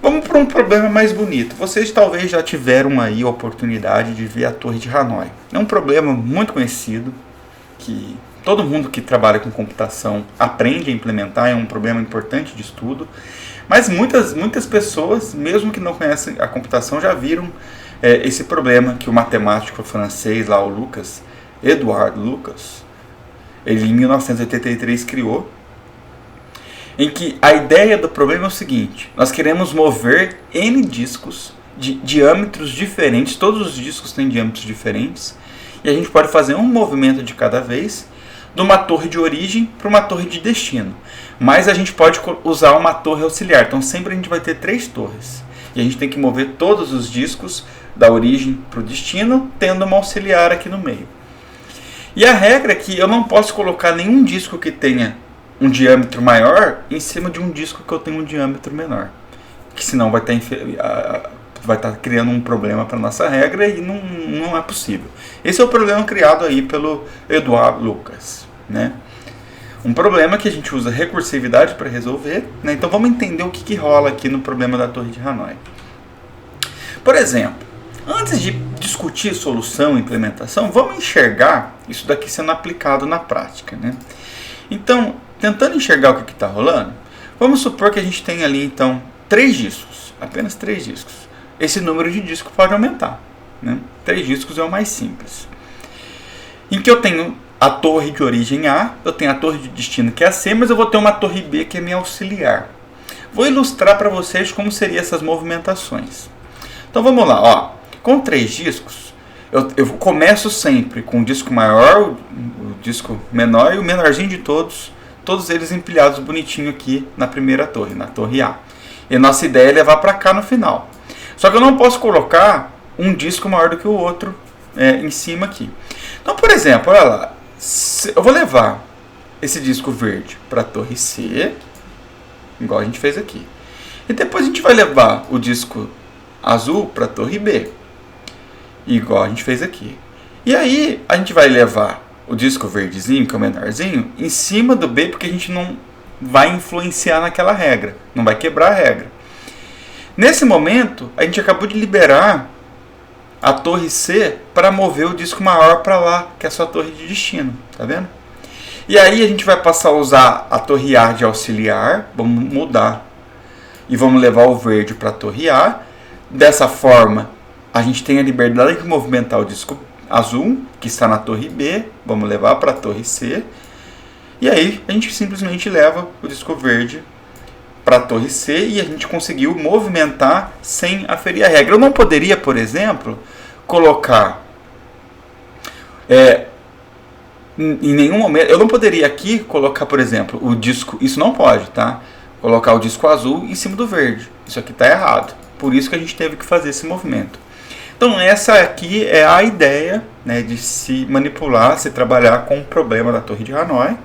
Vamos para um problema mais bonito. Vocês talvez já tiveram aí a oportunidade de ver a Torre de Hanoi. É um problema muito conhecido, que todo mundo que trabalha com computação aprende a implementar, é um problema importante de estudo. Mas muitas pessoas, mesmo que não conhecem a computação, já viram esse problema que o matemático francês, lá, o Lucas, Edouard Lucas, ele em 1983 criou, em que a ideia do problema é o seguinte: nós queremos mover N discos de diâmetros diferentes, todos os discos têm diâmetros diferentes, e a gente pode fazer um movimento de cada vez, de uma torre de origem para uma torre de destino. Mas a gente pode usar uma torre auxiliar, então sempre a gente vai ter 3 torres. E a gente tem que mover todos os discos da origem para o destino, tendo uma auxiliar aqui no meio. E a regra é que eu não posso colocar nenhum disco que tenha um diâmetro maior em cima de um disco que eu tenho um diâmetro menor. Que senão vai estar criando um problema para a nossa regra e não é possível. Esse é o problema criado aí pelo Edouard Lucas, né? Um problema que a gente usa recursividade para resolver, né? Então vamos entender o que rola aqui no problema da Torre de Hanoi. Por exemplo, antes de discutir solução e implementação, vamos enxergar isso daqui sendo aplicado na prática, né? Então, tentando enxergar o que está rolando, vamos supor que a gente tem ali, então, 3 discos, apenas 3 discos. Esse número de discos pode aumentar, né? 3 discos é o mais simples. Em que eu tenho a torre de origem A, eu tenho a torre de destino que é a C, mas eu vou ter uma torre B que é minha auxiliar. Vou ilustrar para vocês como seriam essas movimentações. Então vamos lá, ó. Com 3 discos, eu começo sempre com o disco maior, o disco menor e o menorzinho de todos eles empilhados bonitinho aqui na primeira torre, na torre A. E a nossa ideia é levar para cá no final. Só que eu não posso colocar um disco maior do que o outro em cima aqui. Então, por exemplo, olha lá, eu vou levar esse disco verde para a torre C, igual a gente fez aqui. E depois a gente vai levar o disco azul para a torre B, igual a gente fez aqui. E aí a gente vai levar o disco verdezinho, que é o menorzinho, em cima do B, porque a gente não vai influenciar naquela regra, não vai quebrar a regra. Nesse momento, a gente acabou de liberar a torre C para mover o disco maior para lá, que é a sua torre de destino, tá vendo? E aí a gente vai passar a usar a torre A de auxiliar, vamos mudar e vamos levar o verde para a torre A. Dessa forma, a gente tem a liberdade de movimentar o disco azul, que está na torre B, vamos levar para a torre C. E aí a gente simplesmente leva o disco verde para a torre C e a gente conseguiu movimentar sem aferir a regra. Eu não poderia, por exemplo, colocar em nenhum momento, eu não poderia aqui colocar, por exemplo, o disco, isso não pode, tá? Colocar o disco azul em cima do verde. Isso aqui está errado. Por isso que a gente teve que fazer esse movimento. Então essa aqui é a ideia, né, de se manipular, se trabalhar com o problema da Torre de Hanoi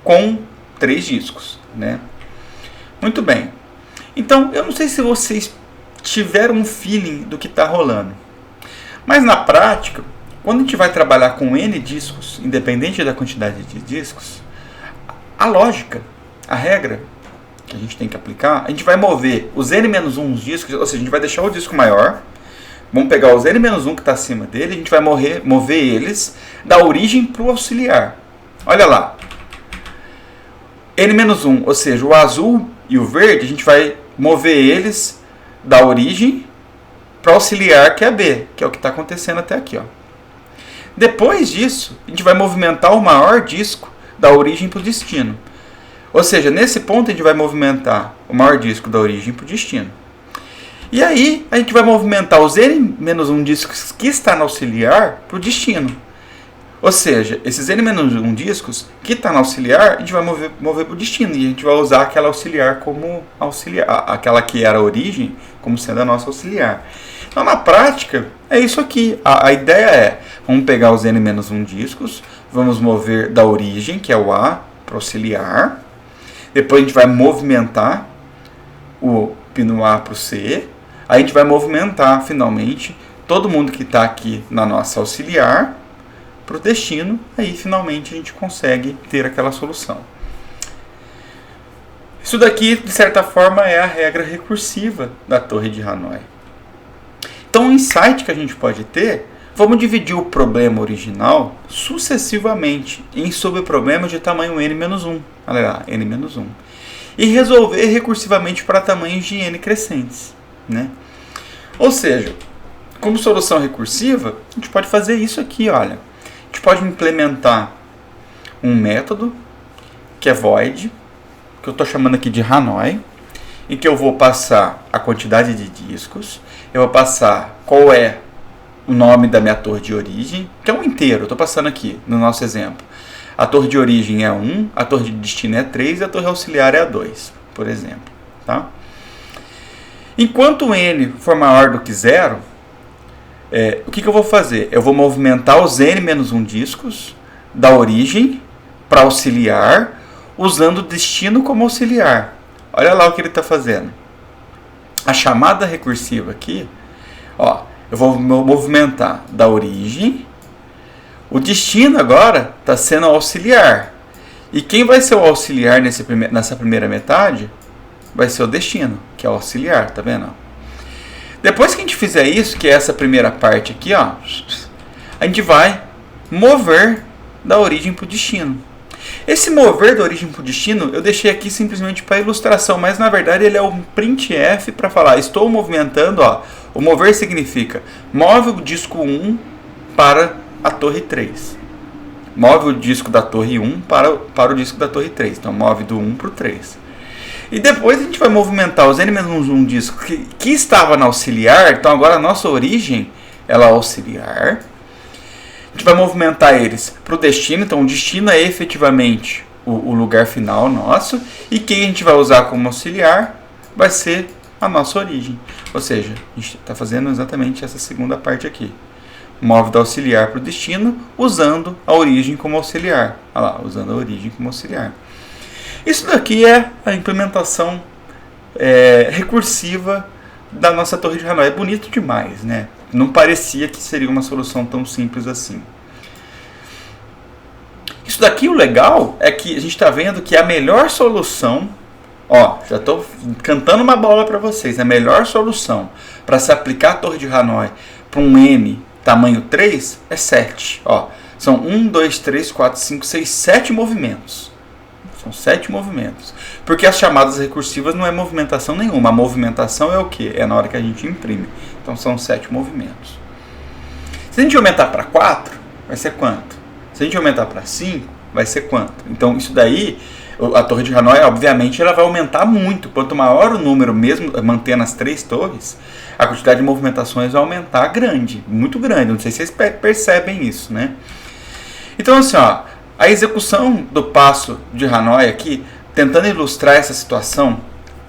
com 3 discos, né? Muito bem. Então eu não sei se vocês tiveram um feeling do que está rolando. Mas na prática, quando a gente vai trabalhar com N discos, independente da quantidade de discos, a lógica, a regra que a gente tem que aplicar, a gente vai mover os N-1 discos, ou seja, a gente vai deixar o disco maior Vamos pegar os n-1 que está acima dele, a gente vai mover eles da origem para o auxiliar. Olha lá. N-1, ou seja, o azul e o verde, a gente vai mover eles da origem para o auxiliar, que é B, que é o que está acontecendo até aqui. Ó. Depois disso, a gente vai movimentar o maior disco da origem para o destino. Ou seja, nesse ponto a gente vai movimentar o maior disco da origem para o destino. E aí a gente vai movimentar os N-1 discos que está no auxiliar para o destino. Ou seja, esses N-1 discos que está no auxiliar, a gente vai mover para o destino. E a gente vai usar aquela auxiliar como auxiliar, aquela que era a origem, como sendo a nossa auxiliar. Então, na prática, é isso aqui. A ideia é, vamos pegar os N-1 discos, vamos mover da origem, que é o A, para o auxiliar. Depois a gente vai movimentar o pino A para o C. Aí a gente vai movimentar, finalmente, todo mundo que está aqui na nossa auxiliar para o destino. Aí, finalmente, a gente consegue ter aquela solução. Isso daqui, de certa forma, é a regra recursiva da torre de Hanoi. Então, o insight que a gente pode ter, vamos dividir o problema original sucessivamente em subproblemas de tamanho n-1. Olha lá, n-1. E resolver recursivamente para tamanhos de n crescentes. Né? Ou seja, como solução recursiva, a gente pode fazer isso aqui. Olha. A gente pode implementar um método que é void, que eu estou chamando aqui de Hanoi, em que eu vou passar a quantidade de discos, eu vou passar qual é o nome da minha torre de origem, que é um inteiro, eu estou passando aqui no nosso exemplo. A torre de origem é 1, a torre de destino é 3 e a torre auxiliar é 2, por exemplo. Tá? Enquanto o n for maior do que 0, o que eu vou fazer? Eu vou movimentar os n-1 discos da origem para auxiliar, usando o destino como auxiliar. Olha lá o que ele está fazendo. A chamada recursiva aqui, ó, eu vou movimentar da origem. O destino agora está sendo auxiliar. E quem vai ser o auxiliar nessa primeira metade? Vai ser o destino, que é o auxiliar, tá vendo? Depois que a gente fizer isso, que é essa primeira parte aqui, ó, a gente vai mover da origem para o destino. Esse mover da origem para o destino, eu deixei aqui simplesmente para ilustração, mas na verdade ele é um printf para falar, estou movimentando, ó, o mover significa, move o disco 1 para a torre 3. Move o disco da torre 1 para o disco da torre 3. Então, move do 1 para o 3. E depois a gente vai movimentar os n-1 discos que estava na auxiliar. Então, agora a nossa origem ela é auxiliar. A gente vai movimentar eles para o destino. Então, o destino é efetivamente o lugar final nosso. E quem a gente vai usar como auxiliar vai ser a nossa origem. Ou seja, a gente está fazendo exatamente essa segunda parte aqui. Move da auxiliar para o destino, usando a origem como auxiliar. Olha lá, usando a origem como auxiliar. Isso daqui é a implementação recursiva da nossa torre de Hanoi. É bonito demais, né? Não parecia que seria uma solução tão simples assim. Isso daqui, o legal, é que a gente está vendo que a melhor solução, ó, já estou cantando uma bola para vocês, a melhor solução para se aplicar a torre de Hanoi para um N tamanho 3 é 7. Ó, são 1, 2, 3, 4, 5, 6, 7 movimentos. São 7 movimentos. Porque as chamadas recursivas não é movimentação nenhuma. A movimentação é o quê? É na hora que a gente imprime. Então são 7 movimentos. Se a gente aumentar para 4, vai ser quanto? Se a gente aumentar para 5, vai ser quanto? Então isso daí, a torre de Hanoi, obviamente, ela vai aumentar muito. Quanto maior o número, mesmo mantendo as 3 torres, a quantidade de movimentações vai aumentar grande, muito grande. Não sei se vocês percebem isso, né? Então, assim, ó, a execução do passo de Hanoi aqui, tentando ilustrar essa situação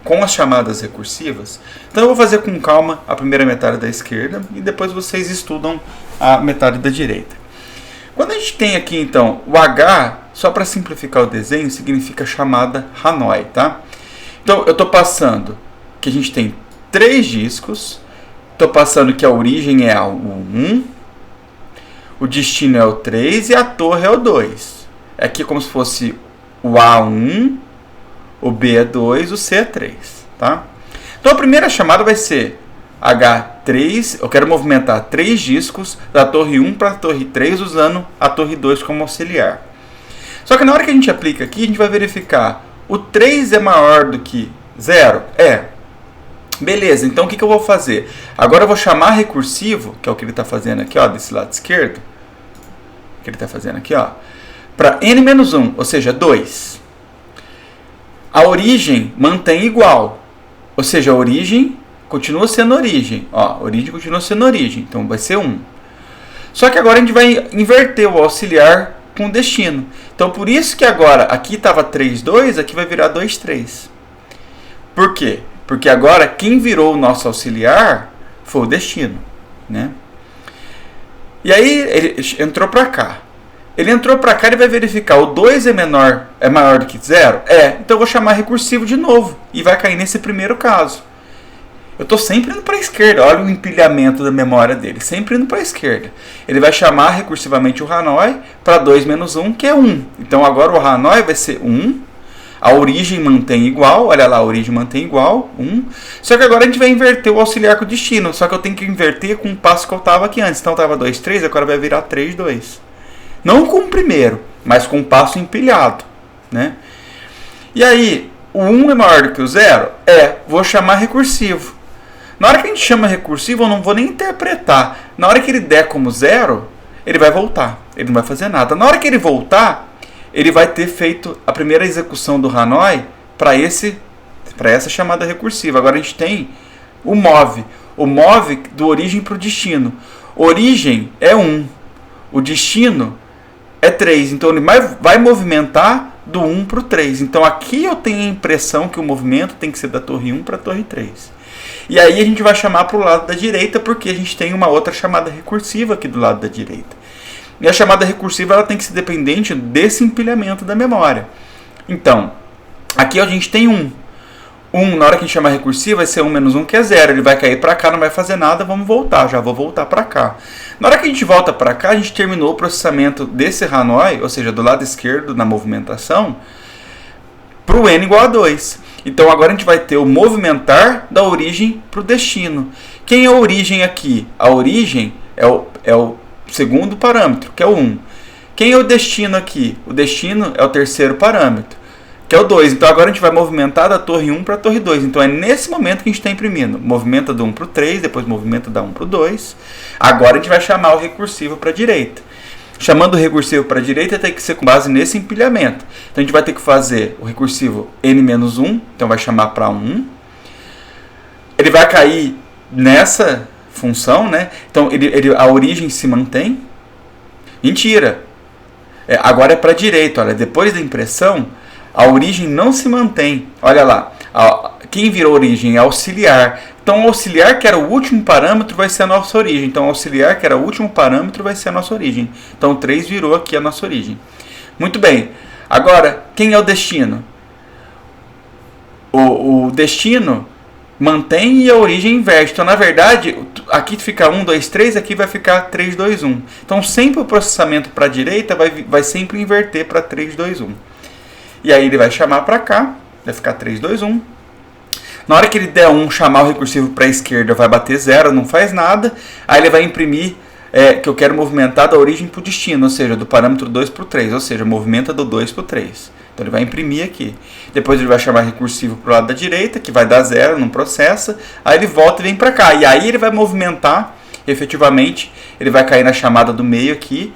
com as chamadas recursivas. Então, eu vou fazer com calma a primeira metade da esquerda e depois vocês estudam a metade da direita. Quando a gente tem aqui, então, o H, só para simplificar o desenho, significa chamada Hanoi, tá? Então, eu estou passando que a gente tem 3 discos. Estou passando que a origem é o 1, o destino é o 3 e a torre é o 2. Aqui é como se fosse o A1, o B é 2, o C é 3. Tá? Então a primeira chamada vai ser H eu quero movimentar 3 discos da torre 1 para a torre 3 usando a torre 2 como auxiliar. Só que na hora que a gente aplica aqui, a gente vai verificar, o 3 é maior do que 0? Beleza, então o que eu vou fazer? Agora eu vou chamar recursivo, que é o que ele está fazendo aqui, ó, desse lado esquerdo, que ele está fazendo aqui, ó, para n-1, ou seja, 2. A origem mantém igual, ou seja, a origem continua sendo origem. Ó, a origem continua sendo origem, então vai ser 1. Só que agora a gente vai inverter o auxiliar com o destino. Então por isso que agora aqui estava 3, 2, aqui vai virar 2, 3. Por quê? Porque agora quem virou o nosso auxiliar foi o destino, né? E aí ele entrou para cá. Ele entrou para cá e vai verificar, o 2 é maior do que 0? Então eu vou chamar recursivo de novo e vai cair nesse primeiro caso. Eu estou sempre indo para a esquerda, olha o empilhamento da memória dele, sempre indo para a esquerda. Ele vai chamar recursivamente o Hanoi para 2 menos 1, que é 1. Então agora o Hanoi vai ser 1, a origem mantém igual, olha lá, a origem mantém igual, 1. Só que agora a gente vai inverter o auxiliar com o destino, só que eu tenho que inverter com o passo que eu estava aqui antes. Então estava 2, 3, agora vai virar 3, 2. Não com o primeiro, mas com o passo empilhado, né? E aí, o 1 é maior do que o 0? Vou chamar recursivo. Na hora que a gente chama recursivo, eu não vou nem interpretar. Na hora que ele der como 0, ele vai voltar. Ele não vai fazer nada. Na hora que ele voltar, ele vai ter feito a primeira execução do Hanoi para essa chamada recursiva. Agora a gente tem o move. O move do origem para o destino. Origem é 1. O destino é 3. Então ele vai movimentar do 1 para o 3. Então aqui eu tenho a impressão que o movimento tem que ser da torre 1 para a torre 3. E aí a gente vai chamar para o lado da direita, porque a gente tem uma outra chamada recursiva aqui do lado da direita. E a chamada recursiva ela tem que ser dependente desse empilhamento da memória. Então, aqui a gente tem 1. 1, na hora que a gente chamar recursiva, vai ser 1 menos 1, que é 0. Ele vai cair para cá, não vai fazer nada, vamos voltar. Já vou voltar para cá. Na hora que a gente volta para cá, a gente terminou o processamento desse Hanoi, ou seja, do lado esquerdo na movimentação, para o n igual a 2. Então agora a gente vai ter o movimentar da origem para o destino. Quem é a origem aqui? A origem é o segundo parâmetro, que é o 1. Quem é o destino aqui? O destino é o terceiro parâmetro, que é o 2. Então agora a gente vai movimentar da torre 1 para a torre 2. Então é nesse momento que a gente está imprimindo. Movimenta do 1 para o 3, depois movimenta da 1 para o 2. Agora a gente vai chamar o recursivo para a direita. Chamando o recursivo para a direita tem que ser com base nesse empilhamento. Então a gente vai ter que fazer o recursivo n-1, então vai chamar para 1. Ele vai cair nessa função, né? Então a origem se mantém. Mentira! Agora é para a direita, olha, depois da impressão, a origem não se mantém. Olha lá, quem virou origem é auxiliar. Então, o auxiliar, que era o último parâmetro, vai ser a nossa origem. Então, o auxiliar, que era o último parâmetro, vai ser a nossa origem. Então, 3 virou aqui a nossa origem. Muito bem. Agora, quem é o destino? O destino mantém e a origem inverte. Então, na verdade, aqui fica 1, 2, 3, aqui vai ficar 3, 2, 1. Então, sempre o processamento para a direita vai sempre inverter para 3, 2, 1. E aí ele vai chamar para cá, vai ficar 3, 2, 1. Na hora que ele der 1, chamar o recursivo para a esquerda, vai bater 0, não faz nada. Aí ele vai imprimir que eu quero movimentar da origem para o destino, ou seja, do parâmetro 2 para o 3, ou seja, movimenta do 2 para o 3. Então ele vai imprimir aqui. Depois ele vai chamar recursivo para o lado da direita, que vai dar 0, não processa. Aí ele volta e vem para cá. E aí ele vai movimentar, efetivamente, ele vai cair na chamada do meio aqui.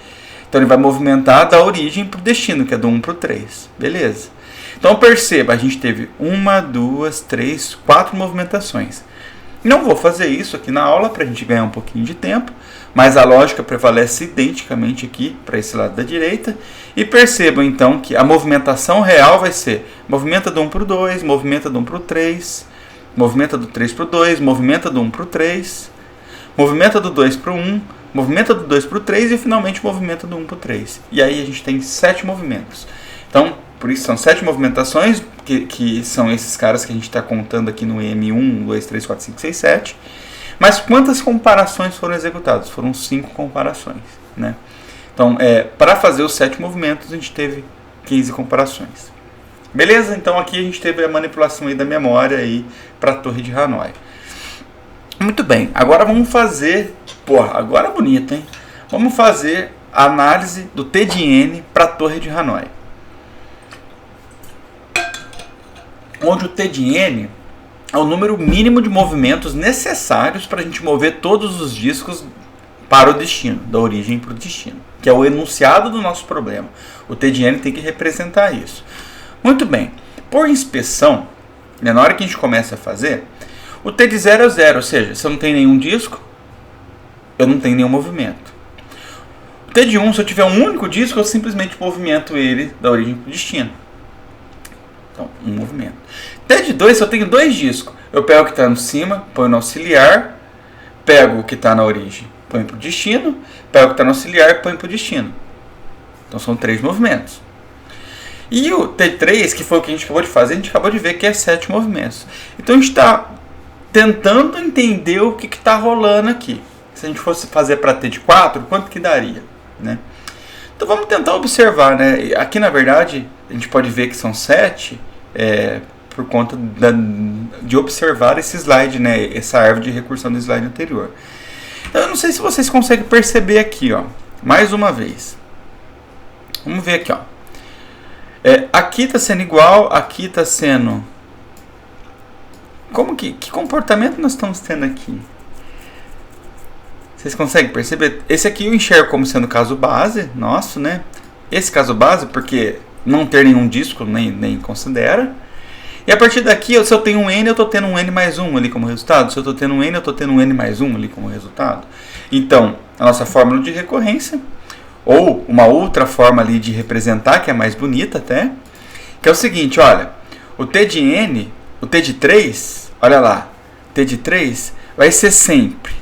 Então ele vai movimentar da origem para o destino, que é do 1 para o 3. Beleza? Então perceba, a gente teve 1, 2, 3, 4 movimentações. Não vou fazer isso aqui na aula para a gente ganhar um pouquinho de tempo, mas a lógica prevalece identicamente aqui para esse lado da direita. E percebam então que a movimentação real vai ser movimenta do 1 para o 2, movimenta do 1 para o 3, movimenta do 3 para o 2, movimenta do 1 para o 3, movimenta do 2 para o 1, movimenta do 2 para o 3 e finalmente movimenta do 1 para o 3. E aí a gente tem 7 movimentos. Então, por isso são 7 movimentações, que são esses caras que a gente está contando aqui no M1, 1, 2, 3, 4, 5, 6, 7. Mas quantas comparações foram executadas? Foram 5 comparações, né? Então, para fazer os 7 movimentos, a gente teve 15 comparações. Beleza? Então aqui a gente teve a manipulação aí da memória para a torre de Hanoi. Muito bem, agora vamos fazer... Porra, agora é bonito, hein? Vamos fazer a análise do T de N para a torre de Hanoi. Onde o T de N é o número mínimo de movimentos necessários para a gente mover todos os discos para o destino, da origem para o destino, que é o enunciado do nosso problema. O T de N tem que representar isso. Muito bem, por inspeção, na hora que a gente começa a fazer, o T de 0 é 0, ou seja, se eu não tenho nenhum disco, eu não tenho nenhum movimento. O T de 1, se eu tiver um único disco, eu simplesmente movimento ele da origem para o destino. Então, um movimento. T de 2, se eu tenho dois discos, eu pego o que está no cima, ponho no auxiliar, pego o que está na origem, põe para o destino, pego o que está no auxiliar e põe para o destino. Então são 3 movimentos. E o T3, que foi o que a gente acabou de fazer, a gente acabou de ver que é 7 movimentos. Então a gente está tentando entender o que está rolando aqui. Se a gente fosse fazer para T de 4, quanto que daria? Né? Então vamos tentar observar. Né? Aqui na verdade a gente pode ver que são 7 por conta de observar esse slide, né? Essa árvore de recursão do slide anterior. Eu não sei se vocês conseguem perceber aqui, ó, mais uma vez. Vamos ver aqui, ó. Aqui está sendo igual, aqui está sendo... Que comportamento nós estamos tendo aqui? Vocês conseguem perceber? Esse aqui eu enxergo como sendo caso base, nosso, né? Esse caso base, porque não ter nenhum disco nem considera. E a partir daqui, se eu tenho um N, eu estou tendo um N mais 1 ali como resultado. Se eu estou tendo um N, eu estou tendo um N mais 1 ali como resultado. Então, a nossa fórmula de recorrência, ou uma outra forma ali de representar, que é mais bonita até, que é o seguinte, olha, o T de N, o T de 3, olha lá, T de 3 vai ser sempre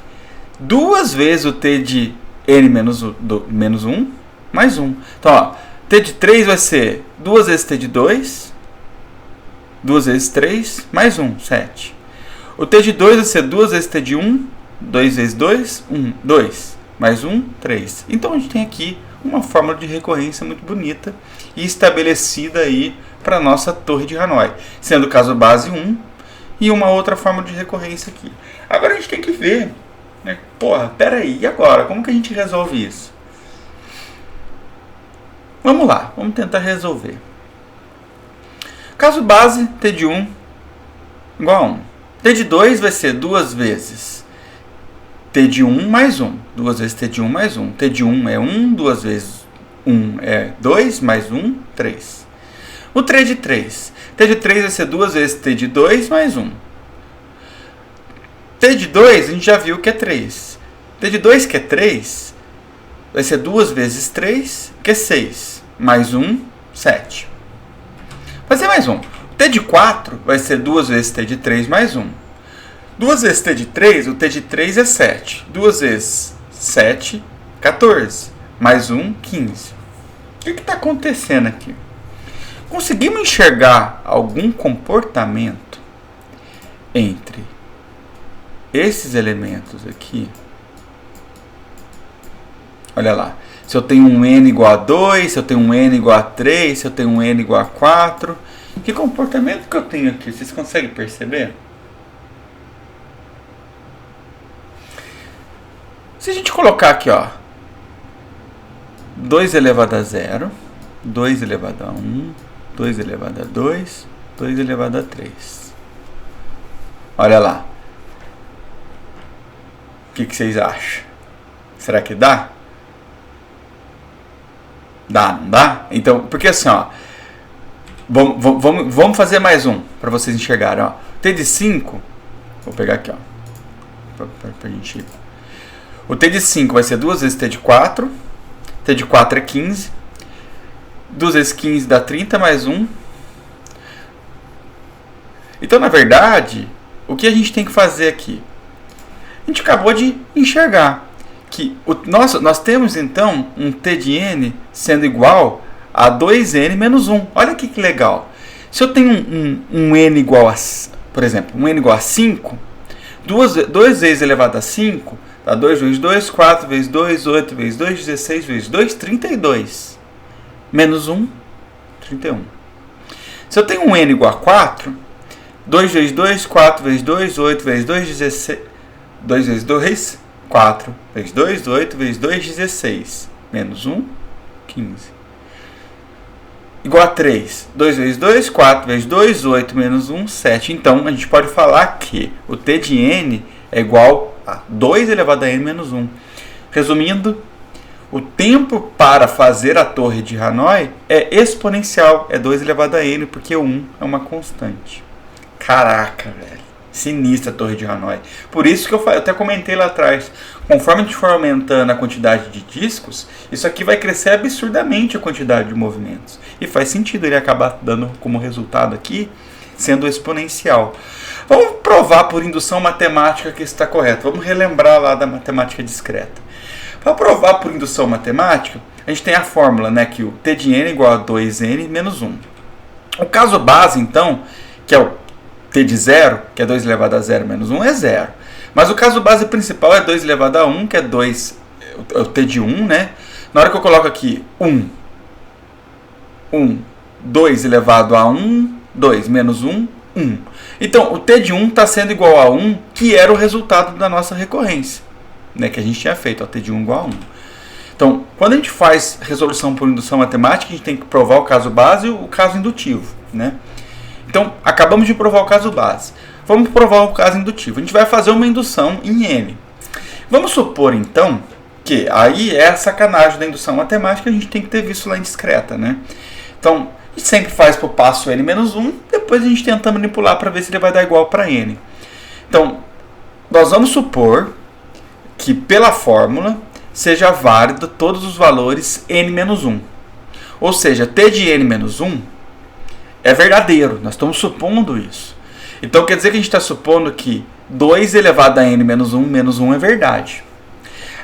2 vezes o T de N menos 1, mais 1. Então, ó, T de 3 vai ser 2 vezes T de 2, 2 vezes 3, mais 1, 7. O T de 2 vai ser 2 vezes T de 1, 2 vezes 2, 1, 2. Mais 1, 3. Então a gente tem aqui uma fórmula de recorrência muito bonita e estabelecida aí para a nossa torre de Hanoi, sendo o caso base 1 e uma outra fórmula de recorrência aqui. Agora a gente tem que ver, né? Porra, peraí, e agora? Como que a gente resolve isso? Vamos lá, vamos tentar resolver. Caso base, T de 1 igual a 1. T de 2 vai ser 2 vezes T de 1 mais 1. 2 vezes T de 1 mais 1. T de 1 é 1, 2 vezes 1 é 2, mais 1, 3. O T de 3. T de 3 vai ser 2 vezes T de 2 mais 1. T de 2 a gente já viu que é 3. T de 2 que é 3 vai ser 2 vezes 3, que é 6. Mais 1, 7. Vai ser mais 1. T de 4 vai ser 2 vezes T de 3 mais 1. 2 vezes T de 3, o T de 3 é 7. 2 vezes 7, 14. Mais 1, 15. O que está acontecendo aqui? Conseguimos enxergar algum comportamento entre esses elementos aqui? Olha lá. Se eu tenho um N igual a 2, se eu tenho um N igual a 3, se eu tenho um N igual a 4. Que comportamento que eu tenho aqui? Vocês conseguem perceber? Se a gente colocar aqui, ó, 2 elevado a 0, 2 elevado a 1, 2 elevado a 2, 2 elevado a 3. Olha lá. O que vocês acham? Será que dá? Dá, não dá? Então, porque assim, ó, vamos fazer mais um, para vocês enxergarem, ó. T de 5, vou pegar aqui, ó, pra gente... O T de 5 vai ser 2 vezes T de 4. T de 4 é 15. 2 vezes 15 dá 30 mais 1. Então, na verdade, o que a gente tem que fazer aqui? A gente acabou de enxergar que nós temos, então, um T de N sendo igual a 2N menos 1. Olha que legal. Se eu tenho um N igual a, por exemplo, um N igual a 5, 2 vezes elevado a 5... Dá 2 vezes 2, 4 vezes 2, 8 vezes 2, 16 vezes 2, 32. Menos 1, 31. Se eu tenho um N igual a 4, 2 vezes 2, 4 vezes 2, 8 vezes 2, 2 vezes 2, 4 vezes 2, 8 vezes 2, 16. Menos 1, 15. Igual a 3. 2 vezes 2, 4 vezes 2, 8 menos 1, 7. Então, a gente pode falar que o t de n é igual a 2 elevado a n menos 1. Resumindo, o tempo para fazer a torre de Hanoi é exponencial, é 2 elevado a n, porque o 1 é uma constante. Caraca, velho. Sinistra a torre de Hanoi. Por isso que eu até comentei lá atrás, conforme a gente for aumentando a quantidade de discos, isso aqui vai crescer absurdamente a quantidade de movimentos. E faz sentido ele acabar dando como resultado aqui, sendo exponencial. Vamos provar por indução matemática que isso está correto. Vamos relembrar lá da matemática discreta. Para provar por indução matemática, a gente tem a fórmula, né, que o t de n é igual a 2n menos 1. O caso base, então, que é o t de 0, que é 2 elevado a 0 menos 1, é 0. Mas o caso base principal é 2 elevado a 1, que é 2, é o t de 1, né? Na hora que eu coloco aqui 1, 2 elevado a 1, 2 menos 1, 1. Então, o t de 1 está sendo igual a 1, que era o resultado da nossa recorrência, né, que a gente tinha feito, ó, t de 1 igual a 1. Então, quando a gente faz resolução por indução matemática, a gente tem que provar o caso base e o caso indutivo, né? Então, acabamos de provar o caso base. Vamos provar o caso indutivo. A gente vai fazer uma indução em n. Vamos supor, então, que aí é a sacanagem da indução matemática, a gente tem que ter visto lá em discreta, né? Então, a gente sempre faz para o passo n menos 1, depois a gente tenta manipular para ver se ele vai dar igual para n. Então, nós vamos supor que pela fórmula seja válido todos os valores n menos 1. Ou seja, t de n menos 1 é verdadeiro, nós estamos supondo isso. Então quer dizer que a gente está supondo que 2 elevado a n menos 1 é verdade.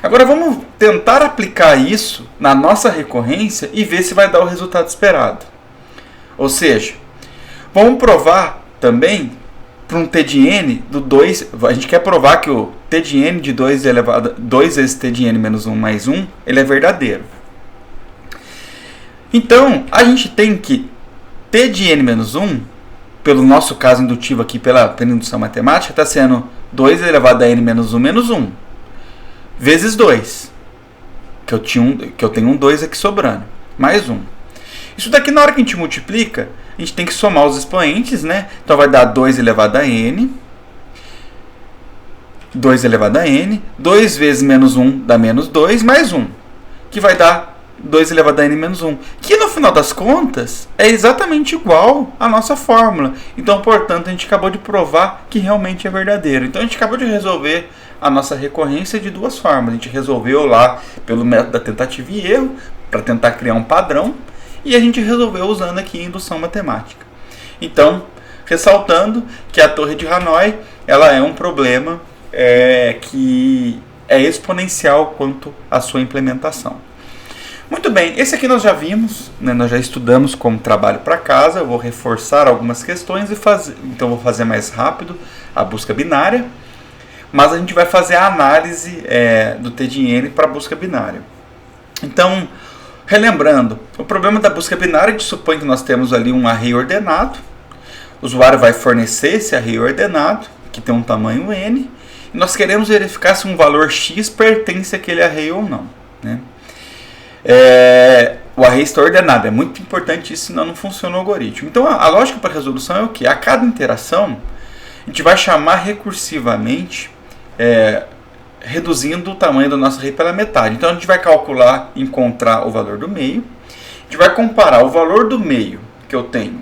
Agora vamos tentar aplicar isso na nossa recorrência e ver se vai dar o resultado esperado. Ou seja, vamos provar também para um t de n do 2, a gente quer provar que o t de n de 2 vezes t de n menos 1 mais 1, ele é verdadeiro. Então, a gente tem que t de n menos 1, pelo nosso caso indutivo aqui, pela indução matemática, está sendo 2 elevado a n menos 1, vezes 2, que eu tenho um 2 aqui sobrando, mais 1. Isso daqui, na hora que a gente multiplica, a gente tem que somar os expoentes, né? Então vai dar 2 elevado a n, 2 elevado a n, 2 vezes menos 1 dá menos 2, mais 1, que vai dar 2 elevado a n menos 1, que no final das contas é exatamente igual à nossa fórmula. Então, portanto, a gente acabou de provar que realmente é verdadeiro. Então, a gente acabou de resolver a nossa recorrência de duas formas. A gente resolveu lá pelo método da tentativa e erro, para tentar criar um padrão, e a gente resolveu usando aqui a indução matemática. Então, ressaltando que a torre de Hanoi ela é um problema que é exponencial quanto à sua implementação. Muito bem, esse aqui nós já vimos, né, nós já estudamos como trabalho para casa. Eu vou reforçar algumas questões então vou fazer mais rápido a busca binária, mas a gente vai fazer a análise do t de n para a busca binária. Então, relembrando, o problema da busca binária, a gente supõe que nós temos ali um array ordenado, o usuário vai fornecer esse array ordenado, que tem um tamanho n, e nós queremos verificar se um valor x pertence àquele array ou não, né? O array está ordenado, é muito importante isso, senão não funciona o algoritmo. Então a lógica para resolução é o que? A cada interação a gente vai chamar recursivamente, reduzindo o tamanho do nosso array pela metade. Então a gente vai calcular, encontrar o valor do meio, a gente vai comparar o valor do meio que eu tenho,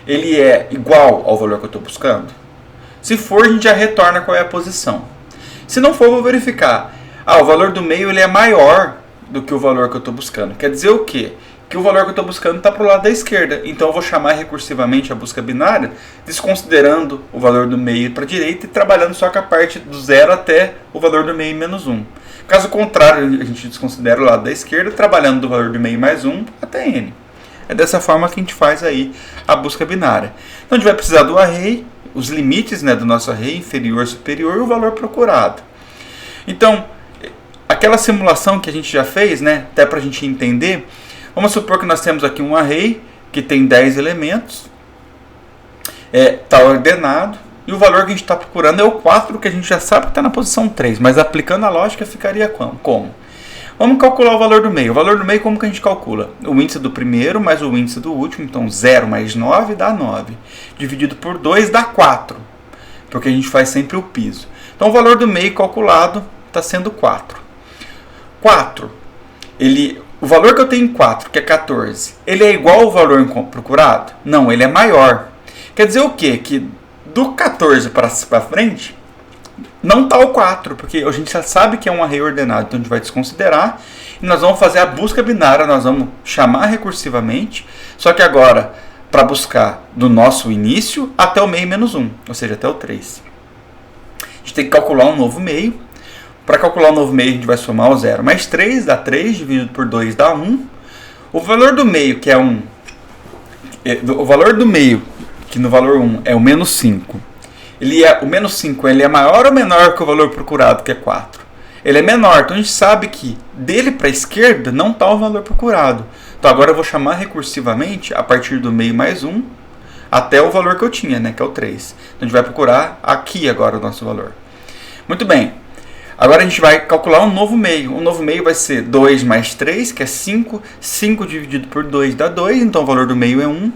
ele é igual ao valor que eu estou buscando? Se for, a gente já retorna qual é a posição. Se não for, eu vou verificar, o valor do meio ele é maior do que o valor que eu estou buscando. Quer dizer o quê? Que o valor que eu estou buscando está para o lado da esquerda. Então eu vou chamar recursivamente a busca binária, desconsiderando o valor do meio para a direita e trabalhando só com a parte do 0 até o valor do meio menos 1. Caso contrário, a gente desconsidera o lado da esquerda, trabalhando do valor do meio mais 1 até n. É dessa forma que a gente faz aí a busca binária. Então a gente vai precisar do array, os limites, né, do nosso array, inferior, superior, e o valor procurado. Então, aquela simulação que a gente já fez, né, até para a gente entender, vamos supor que nós temos aqui um array que tem 10 elementos, está ordenado, e o valor que a gente está procurando é o 4, que a gente já sabe que está na posição 3, mas aplicando a lógica ficaria como? Vamos calcular o valor do meio. O valor do meio, como que a gente calcula? O índice do primeiro mais o índice do último, então 0 mais 9 dá 9, dividido por 2 dá 4, porque a gente faz sempre o piso. Então o valor do meio calculado está sendo 4. 4, o valor que eu tenho em 4, que é 14, ele é igual ao valor procurado? Não, ele é maior. Quer dizer o quê? Que do 14 para frente, não está o 4, porque a gente já sabe que é um array ordenado, então a gente vai desconsiderar e nós vamos fazer a busca binária, nós vamos chamar recursivamente, só que agora para buscar do nosso início até o meio menos 1, ou seja, até o 3. A gente tem que calcular um novo meio. Para calcular o novo meio, a gente vai somar o 0 mais 3, dá 3, dividido por 2 dá 1. O valor do meio, que é 1, o valor do meio, que no valor 1 é o menos 5, o menos 5 ele é maior ou menor que o valor procurado, que é 4? Ele é menor, então a gente sabe que dele para a esquerda não está o valor procurado. Então agora eu vou chamar recursivamente a partir do meio mais 1 até o valor que eu tinha, né, que é o 3. Então a gente vai procurar aqui agora o nosso valor. Muito bem. Agora a gente vai calcular um novo meio. O novo meio vai ser 2 mais 3, que é 5. 5 dividido por 2 dá 2, então o valor do meio é 1.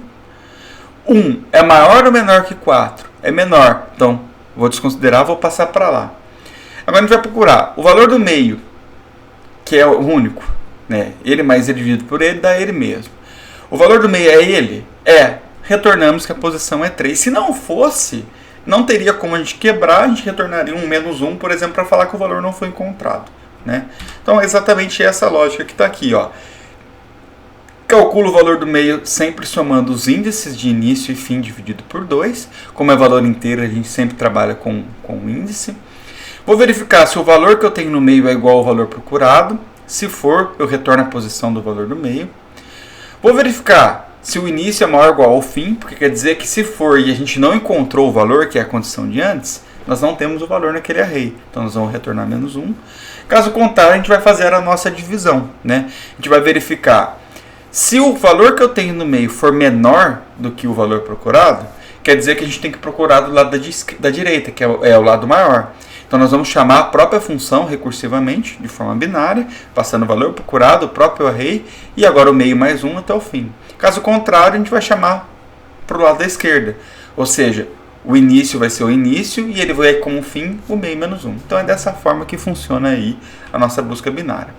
1 é maior ou menor que 4? É menor, então vou desconsiderar, vou passar para lá. Agora a gente vai procurar o valor do meio, que é o único, né? Ele mais ele dividido por ele dá ele mesmo. O valor do meio é ele? Retornamos que a posição é 3. Se não fosse, não teria como a gente quebrar, a gente retornaria um menos 1, por exemplo, para falar que o valor não foi encontrado, né? Então é exatamente essa lógica que está aqui, ó. Calculo o valor do meio sempre somando os índices de início e fim dividido por 2. Como é valor inteiro, a gente sempre trabalha com o índice. Vou verificar se o valor que eu tenho no meio é igual ao valor procurado. Se for, eu retorno a posição do valor do meio. Vou verificar se o início é maior ou igual ao fim, porque quer dizer que se for e a gente não encontrou o valor, que é a condição de antes, nós não temos o valor naquele array. Então nós vamos retornar menos 1. Caso contrário, a gente vai fazer a nossa divisão, né? A gente vai verificar se o valor que eu tenho no meio for menor do que o valor procurado, quer dizer que a gente tem que procurar do lado da direita, que é o lado maior. Então nós vamos chamar a própria função recursivamente, de forma binária, passando o valor procurado, o próprio array, e agora o meio mais 1 até o fim. Caso contrário, a gente vai chamar para o lado da esquerda. Ou seja, o início vai ser o início e ele vai como fim o meio menos 1. Então é dessa forma que funciona aí a nossa busca binária.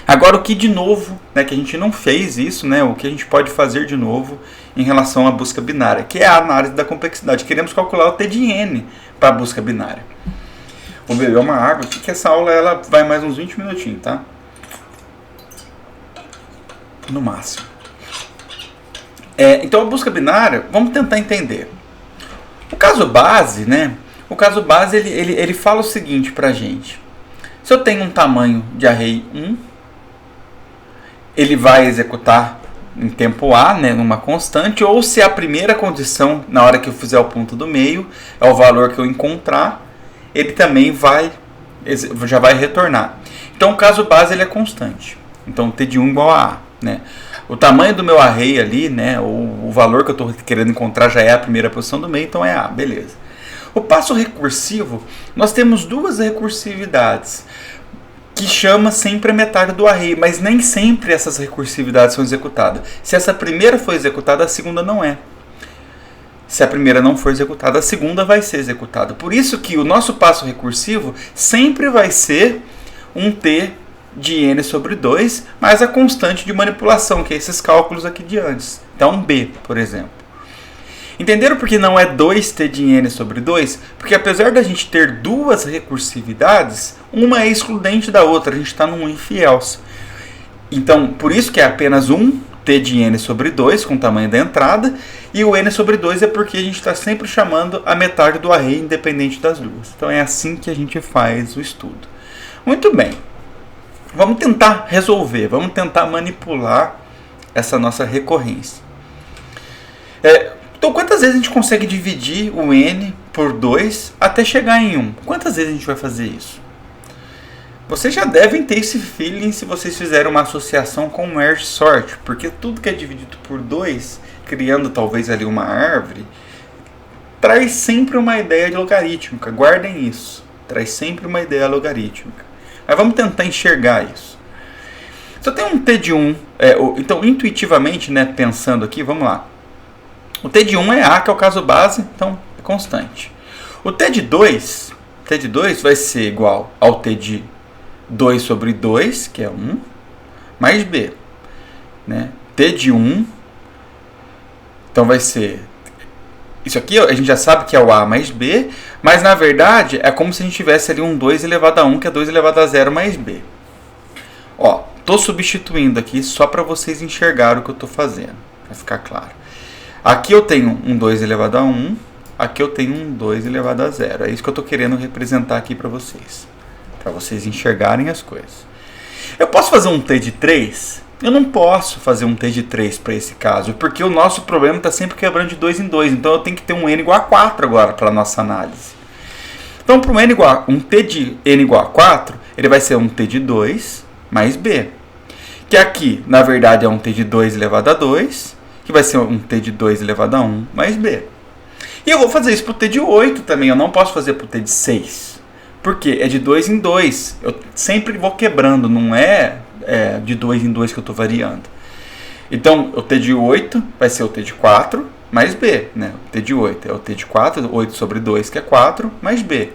Agora o que de novo, né, que a gente não fez isso, né, o que a gente pode fazer de novo em relação à busca binária, que é a análise da complexidade. Queremos calcular o T de N para a busca binária. Vou beber uma água aqui, que essa aula ela vai mais uns 20 minutinhos, tá? No máximo. Então a busca binária, vamos tentar entender. O caso base, né? O caso base ele fala o seguinte pra gente. Se eu tenho um tamanho de array 1, ele vai executar em tempo A, né, numa constante, ou se a primeira condição, na hora que eu fizer o ponto do meio, é o valor que eu encontrar, ele também já vai retornar. Então o caso base ele é constante. Então T de 1 igual a A, né? O tamanho do meu array ali, né, o valor que eu estou querendo encontrar já é a primeira posição do meio, então é A, beleza. O passo recursivo, nós temos duas recursividades, que chama sempre a metade do array, mas nem sempre essas recursividades são executadas. Se essa primeira for executada, a segunda não é. Se a primeira não for executada, a segunda vai ser executada. Por isso que o nosso passo recursivo sempre vai ser um T de N sobre 2, mais a constante de manipulação, que é esses cálculos aqui de antes. Então, B, por exemplo. Entenderam por que não é 2t de N sobre 2? Porque apesar da gente ter duas recursividades, uma é excludente da outra, a gente está num if else. Então, por isso que é apenas um t de N sobre 2, com o tamanho da entrada, e o N sobre 2 é porque a gente está sempre chamando a metade do array, independente das duas. Então é assim que a gente faz o estudo. Muito bem. Vamos tentar resolver, vamos tentar manipular essa nossa recorrência. Então, quantas vezes a gente consegue dividir o N por 2 até chegar em 1? Quantas vezes a gente vai fazer isso? Vocês já devem ter esse feeling se vocês fizeram uma associação com merge sort, porque tudo que é dividido por 2, criando talvez ali uma árvore, traz sempre uma ideia de logarítmica. Guardem isso. Traz sempre uma ideia logarítmica. Mas vamos tentar enxergar isso. Se eu tenho um t de 1, então intuitivamente, né, pensando aqui, vamos lá. O t de 1 é A, que é o caso base, então é constante. O t de 2 vai ser igual ao t de 2 sobre 2, que é 1, mais B. Né? T de 1, então vai ser... Isso aqui a gente já sabe que é o A mais B, mas na verdade é como se a gente tivesse ali um 2 elevado a 1, que é 2 elevado a 0 mais B. Ó, estou substituindo aqui só para vocês enxergarem o que eu estou fazendo, para ficar claro. Aqui eu tenho um 2 elevado a 1, aqui eu tenho um 2 elevado a 0. É isso que eu estou querendo representar aqui para vocês enxergarem as coisas. Eu posso fazer um t de 3? Eu não posso fazer um t de 3 para esse caso, porque o nosso problema está sempre quebrando de 2 em 2. Então eu tenho que ter um n igual a 4 agora para a nossa análise. Então para um t de n igual a 4, ele vai ser um t de 2 mais b. Que aqui, na verdade, é um t de 2 elevado a 2, que vai ser um t de 2 elevado a 1 mais b. E eu vou fazer isso para o t de 8 também, eu não posso fazer para o t de 6. Porque é de 2 em 2. Eu sempre vou quebrando, não é de 2 em 2 que eu estou variando. Então, o t de 8 vai ser o t de 4 mais b. Né? O t de 8 é o t de 4, 8 sobre 2, que é 4, mais b.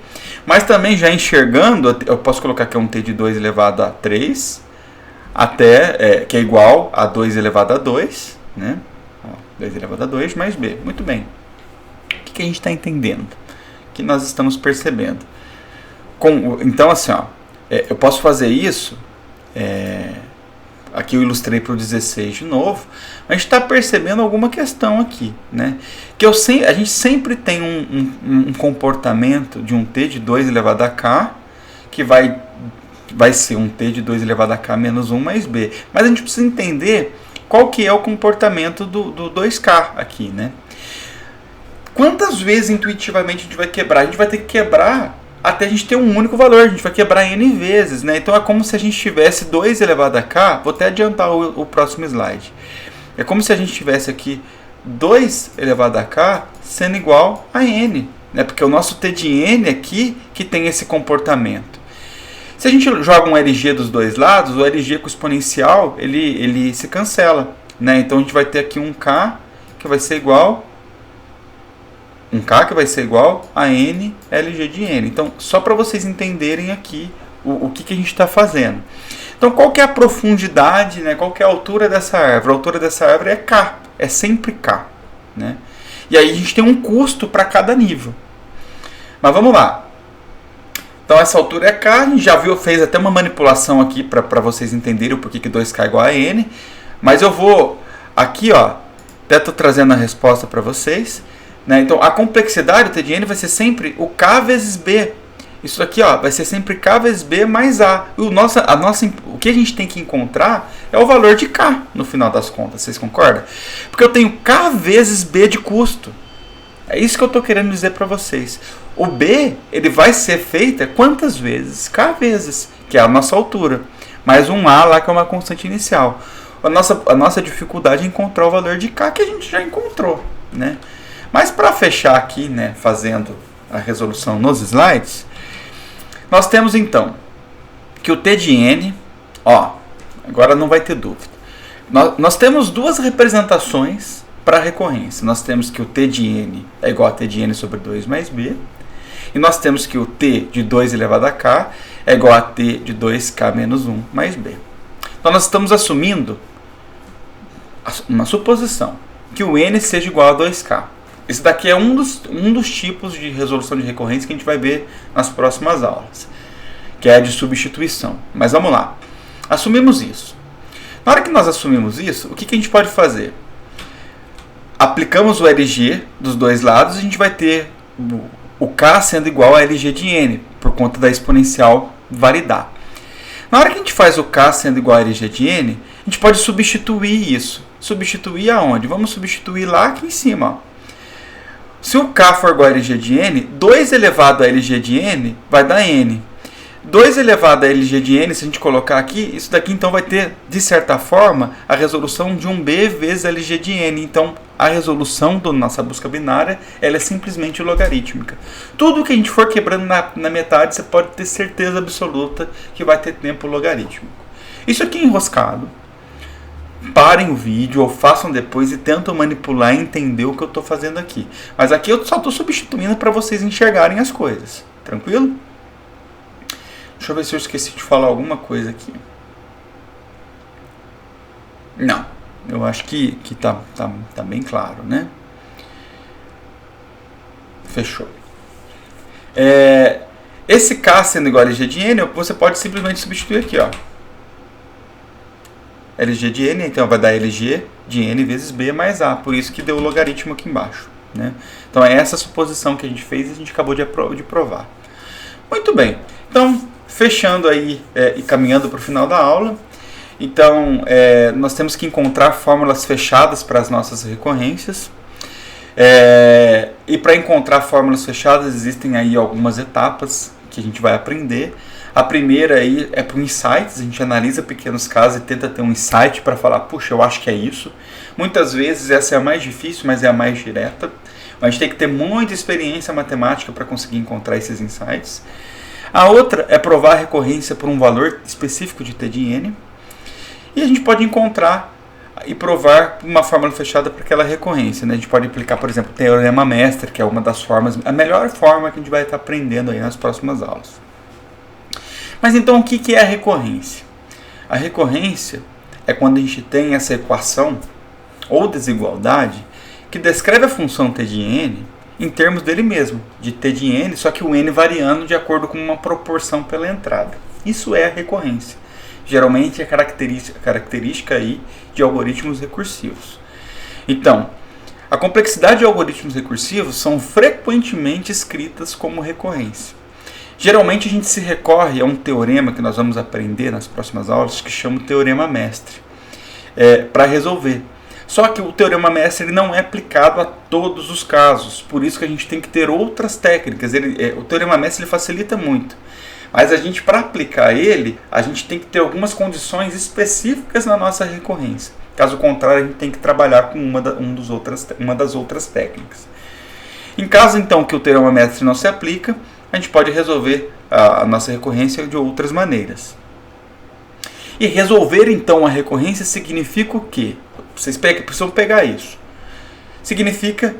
Mas também, já enxergando, eu posso colocar que é um t de 2 elevado a 3, que é igual a 2 elevado a 2. Né? 2 elevado a 2 mais b. Muito bem. O que a gente está entendendo? O que nós estamos percebendo? Então, assim, ó, eu posso fazer isso, aqui eu ilustrei para o 16 de novo, mas a gente está percebendo alguma questão aqui, né? Que a gente sempre tem um comportamento de um t de 2 elevado a k, que vai ser um t de 2 elevado a k menos 1 mais b. Mas a gente precisa entender qual que é o comportamento do 2k aqui, né? Quantas vezes intuitivamente a gente vai quebrar? A gente vai ter que quebrar até a gente ter um único valor, a gente vai quebrar n vezes, né? Então é como se a gente tivesse 2 elevado a k, vou até adiantar o próximo slide. É como se a gente tivesse aqui 2 elevado a k sendo igual a n, né? Porque o nosso t de n aqui que tem esse comportamento. Se a gente joga um LG dos dois lados, o LG com o exponencial, ele se cancela, né? Então a gente vai ter aqui um k que vai ser igual a n LG de n. Então, só para vocês entenderem aqui o que a gente está fazendo. Então, qual que é a profundidade, né? Qual que é a altura dessa árvore? A altura dessa árvore é k, é sempre k. Né? E aí a gente tem um custo para cada nível. Mas vamos lá. Então, essa altura é k, a gente já fez até uma manipulação aqui para vocês entenderem o porquê que 2k é igual a n. Mas eu vou aqui, ó, até estou trazendo a resposta para vocês. Né? Então, a complexidade do t de n vai ser sempre o k vezes b. Isso aqui, ó, vai ser sempre k vezes b mais a. O que a gente tem que encontrar é o valor de k no final das contas. Vocês concordam? Porque eu tenho k vezes b de custo. É isso que eu estou querendo dizer para vocês. O b, ele vai ser feito quantas vezes? K vezes, que é a nossa altura. Mais um a lá, que é uma constante inicial. A nossa dificuldade é encontrar o valor de k, que a gente já encontrou, né? Mas para fechar aqui, né, fazendo a resolução nos slides, nós temos então que o t de n, ó, agora não vai ter dúvida. Nós temos duas representações para a recorrência. Nós temos que o t de n é igual a t de n sobre 2 mais b. E nós temos que o t de 2 elevado a k é igual a t de 2k menos 1 mais b. Então nós estamos assumindo uma suposição, que o n seja igual a 2k. Esse daqui é um dos tipos de resolução de recorrência que a gente vai ver nas próximas aulas, que é a de substituição. Mas vamos lá. Assumimos isso. Na hora que nós assumimos isso, o que a gente pode fazer? Aplicamos o LG dos dois lados e a gente vai ter o K sendo igual a LG de N, por conta da exponencial validar. Na hora que a gente faz o K sendo igual a LG de N, a gente pode substituir isso. Substituir aonde? Vamos substituir lá aqui em cima, ó. Se o K for igual a LG de N, 2 elevado a LG de N vai dar N. 2 elevado a LG de n, se a gente colocar aqui, isso daqui então vai ter, de certa forma, a resolução de 1b vezes LG de n. Então, a resolução da nossa busca binária, ela é simplesmente logarítmica. Tudo que a gente for quebrando na metade, você pode ter certeza absoluta que vai ter tempo logarítmico. Isso aqui é enroscado. Parem o vídeo ou façam depois e tentam manipular e entender o que eu estou fazendo aqui. Mas aqui eu só estou substituindo para vocês enxergarem as coisas. Tranquilo? Deixa eu ver se eu esqueci de falar alguma coisa aqui. Não. Eu acho que tá bem claro, né? Fechou. Esse K sendo igual a LG de N, você pode simplesmente substituir aqui, ó. LG de N, então vai dar LG de N vezes B mais A. Por isso que deu o logaritmo aqui embaixo, né? Então é essa suposição que a gente fez e a gente acabou de provar. Muito bem. Então, fechando aí e caminhando para o final da aula, então nós temos que encontrar fórmulas fechadas para as nossas recorrências. E para encontrar fórmulas fechadas existem aí algumas etapas que a gente vai aprender. A primeira aí é para o insights, a gente analisa pequenos casos e tenta ter um insight para falar, puxa, eu acho que é isso. Muitas vezes essa é a mais difícil, mas é a mais direta. A gente tem que ter muita experiência matemática para conseguir encontrar esses insights. A outra é provar a recorrência por um valor específico de T de N. E a gente pode encontrar e provar uma fórmula fechada para aquela recorrência, né? A gente pode aplicar, por exemplo, o teorema mestre, que é uma das formas, a melhor forma que a gente vai estar aprendendo aí nas próximas aulas. Mas então o que é a recorrência? A recorrência é quando a gente tem essa equação ou desigualdade que descreve a função T de N em termos dele mesmo, de T de N, só que o N variando de acordo com uma proporção pela entrada. Isso é a recorrência. Geralmente é característica aí de algoritmos recursivos. Então, a complexidade de algoritmos recursivos são frequentemente escritas como recorrência. Geralmente a gente se recorre a um teorema que nós vamos aprender nas próximas aulas, que chama o teorema mestre, para resolver. Só que o teorema mestre não é aplicado a todos os casos, por isso que a gente tem que ter outras técnicas. O teorema mestre ele facilita muito, mas a gente, para aplicar ele, a gente tem que ter algumas condições específicas na nossa recorrência. Caso contrário, a gente tem que trabalhar com uma das outras técnicas. Em caso então que o teorema mestre não se aplica, a gente pode resolver a nossa recorrência de outras maneiras. E resolver então a recorrência significa o quê? Vocês precisam pegar isso. Significa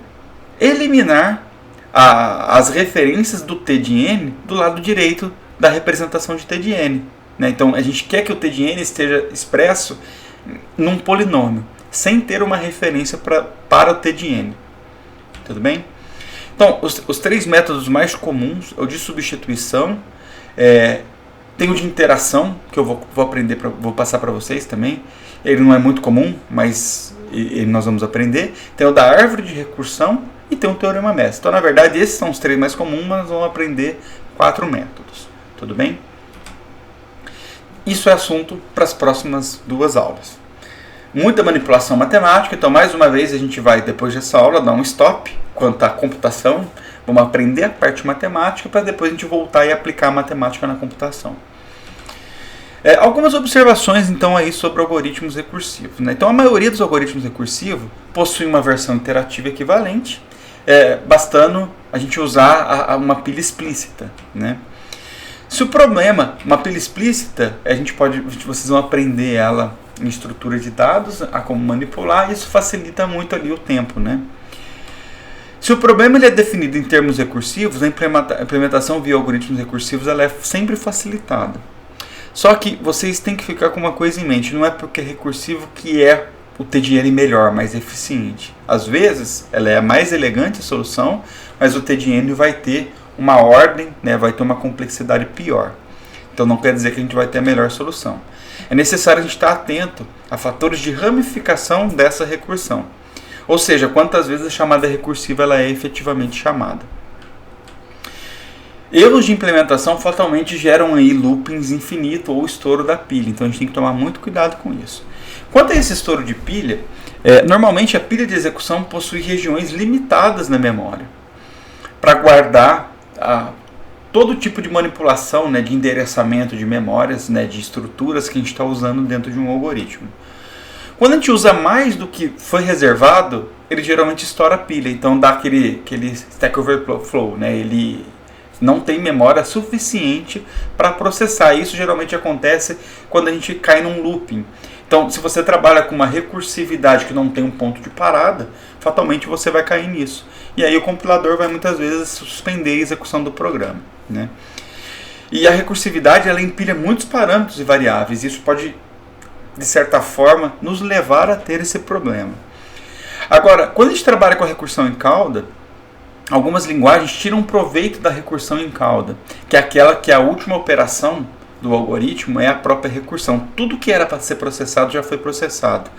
eliminar as referências do T de N do lado direito da representação de T de N. Né? Então a gente quer que o T de N esteja expresso num polinômio, sem ter uma referência para o T de N. Tudo bem? Então, os 3 métodos mais comuns é o de substituição, tem o de interação, que eu vou passar para vocês também. Ele não é muito comum, mas nós vamos aprender. Tem o da árvore de recursão e tem o teorema mestre. Então, na verdade, esses são os 3 mais comuns, mas nós vamos aprender 4 métodos. Tudo bem? Isso é assunto para as próximas 2 aulas. Muita manipulação matemática, então mais uma vez a gente vai, depois dessa aula, dar um stop quanto à computação. Vamos aprender a parte matemática para depois a gente voltar e aplicar a matemática na computação. Algumas observações então aí sobre algoritmos recursivos. Né? Então a maioria dos algoritmos recursivos possui uma versão iterativa equivalente, bastando a gente usar uma pilha explícita. Né? Se o problema, uma pilha explícita, vocês vão aprender ela em estrutura de dados, a como manipular, e isso facilita muito ali o tempo, né? Se o problema ele é definido em termos recursivos, a implementação via algoritmos recursivos ela é sempre facilitada. Só que vocês têm que ficar com uma coisa em mente, não é porque é recursivo que é o T de N melhor, mais eficiente. Às vezes, ela é a mais elegante a solução, mas o T de N vai ter uma ordem, né, vai ter uma complexidade pior. Então não quer dizer que a gente vai ter a melhor solução. É necessário a gente estar atento a fatores de ramificação dessa recursão. Ou seja, quantas vezes a chamada recursiva ela é efetivamente chamada. Erros de implementação fatalmente geram aí loopings infinito ou estouro da pilha. Então a gente tem que tomar muito cuidado com isso. Quanto a esse estouro de pilha, normalmente a pilha de execução possui regiões limitadas na memória para guardar todo tipo de manipulação, né, de endereçamento de memórias, né, de estruturas que a gente está usando dentro de um algoritmo. Quando a gente usa mais do que foi reservado, ele geralmente estoura a pilha, então dá aquele Stack Overflow, né? Ele não tem memória suficiente para processar. Isso geralmente acontece quando a gente cai num looping. Então, se você trabalha com uma recursividade que não tem um ponto de parada, fatalmente você vai cair nisso. E aí o compilador vai muitas vezes suspender a execução do programa, né? E a recursividade, ela empilha muitos parâmetros e variáveis. Isso pode, de certa forma, nos levar a ter esse problema. Agora, quando a gente trabalha com a recursão em cauda, algumas linguagens tiram proveito da recursão em cauda, que é aquela que a última operação do algoritmo é a própria recursão. Tudo que era para ser processado já foi processado.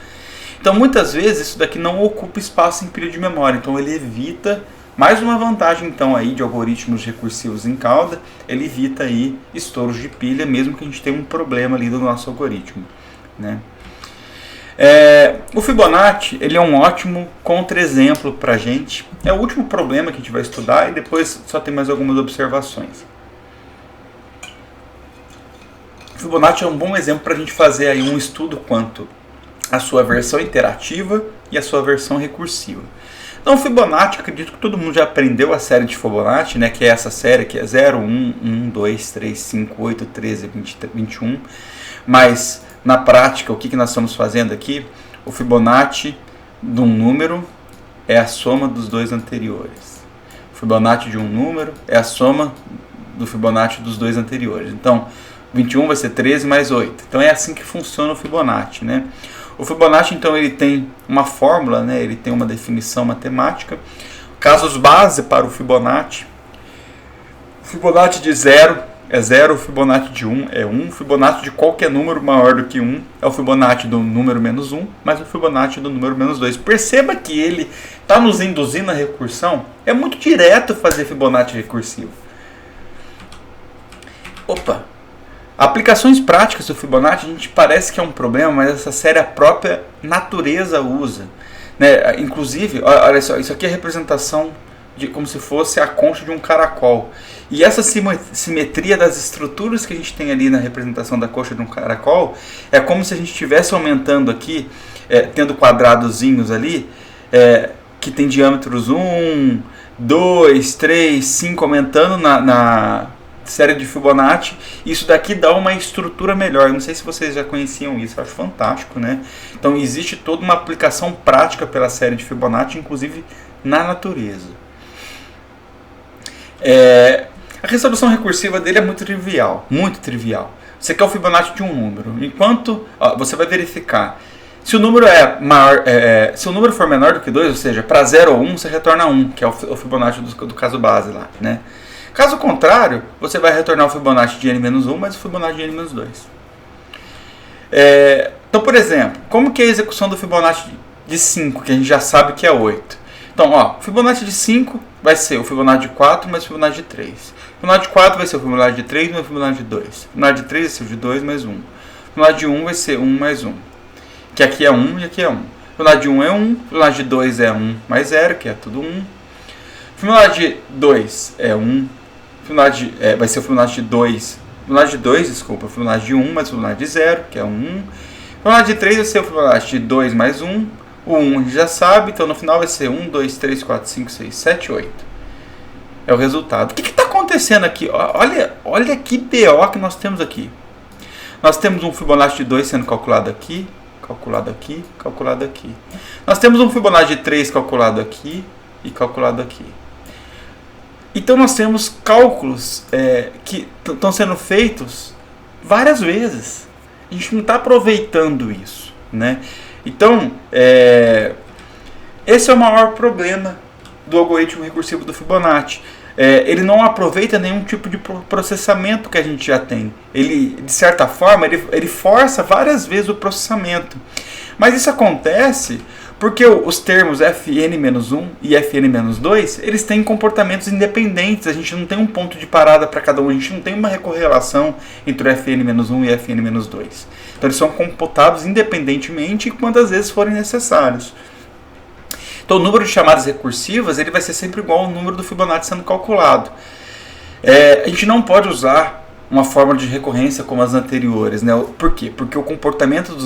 Então, muitas vezes, isso daqui não ocupa espaço em pilha de memória. Então, ele evita, mais uma vantagem então, aí, de algoritmos recursivos em cauda, ele evita aí estouros de pilha, mesmo que a gente tenha um problema ali do nosso algoritmo, né? O Fibonacci, ele é um ótimo contra-exemplo para a gente. É o último problema que a gente vai estudar e depois só tem mais algumas observações. O Fibonacci é um bom exemplo para a gente fazer aí um estudo quanto à sua versão interativa e à sua versão recursiva. Então, o Fibonacci, acredito que todo mundo já aprendeu a série de Fibonacci, né, que é essa série que é 0, 1, 1, 2, 3, 5, 8, 13, 20, 21. Mas, na prática, o que nós estamos fazendo aqui? O Fibonacci de um número é a soma dos dois anteriores. O Fibonacci de um número é a soma do Fibonacci dos dois anteriores. Então, 21 vai ser 13 mais 8. Então, é assim que funciona o Fibonacci, né? O Fibonacci, então, ele tem uma fórmula, né? Ele tem uma definição matemática. Casos base para o Fibonacci. O Fibonacci de 0 é 0, o Fibonacci de 1 é 1, o Fibonacci de qualquer número maior do que 1 é o Fibonacci do número menos 1, mais o Fibonacci do número menos 2. Perceba que ele está nos induzindo a recursão. É muito direto fazer Fibonacci recursivo. Aplicações práticas do Fibonacci, a gente parece que é um problema, mas essa série a própria natureza usa, né? Inclusive, olha só, isso aqui é a representação de como se fosse a concha de um caracol. E essa simetria das estruturas que a gente tem ali na representação da concha de um caracol é como se a gente estivesse aumentando aqui, tendo quadradozinhos ali, que tem diâmetros 1, 2, 3, 5, aumentando na série de Fibonacci. Isso daqui dá uma estrutura melhor. Eu não sei se vocês já conheciam isso, eu acho fantástico, né? Então existe toda uma aplicação prática pela série de Fibonacci, inclusive na natureza. A resolução recursiva dele é muito trivial, muito trivial. Você quer o Fibonacci de um número, enquanto você vai verificar se o número maior, se o número for menor do que 2, ou seja, para 0 ou 1, você retorna 1, que é o Fibonacci do caso base lá, né? Caso contrário, você vai retornar o Fibonacci de n-1 mais o Fibonacci de n-2. Então, por exemplo, como que é a execução do Fibonacci de 5, que a gente já sabe que é 8? Então, o Fibonacci de 5 vai ser o Fibonacci de 4 mais o Fibonacci de 3. O Fibonacci de 4 vai ser o Fibonacci de 3 mais o Fibonacci de 2. O Fibonacci de 3 vai ser o de 2 mais 1. O Fibonacci de 1 vai ser 1 mais 1. Que aqui é 1 e aqui é 1. O Fibonacci de 1 é 1. O Fibonacci de 2 é 1 mais 0, que é tudo 1. O Fibonacci de 2 é 1. Vai ser o Fibonacci de 2. O Fibonacci de 1 mais o Fibonacci de 0, que é 1. O Fibonacci de 3 vai ser o Fibonacci de 2 mais 1. O 1 a gente já sabe, então no final vai ser 1, 2, 3, 4, 5, 6, 7, 8. É o resultado. O que está acontecendo aqui? Olha que BO que nós temos aqui. Nós temos um Fibonacci de 2 sendo calculado aqui, calculado aqui, calculado aqui. Nós temos um Fibonacci de 3 calculado aqui e calculado aqui. Então nós temos cálculos que estão sendo feitos várias vezes. A gente não está aproveitando isso, né? Então, esse é o maior problema do algoritmo recursivo do Fibonacci. Ele não aproveita nenhum tipo de processamento que a gente já tem. Ele, de certa forma, ele força várias vezes o processamento. Mas isso acontece porque os termos fn-1 e fn-2, eles têm comportamentos independentes. A gente não tem um ponto de parada para cada um. A gente não tem uma recorrelação entre o fn-1 e fn-2. Então eles são computados independentemente e quantas vezes forem necessários. Então o número de chamadas recursivas ele vai ser sempre igual ao número do Fibonacci sendo calculado. A gente não pode usar uma fórmula de recorrência como as anteriores, né? Por quê? Porque o comportamento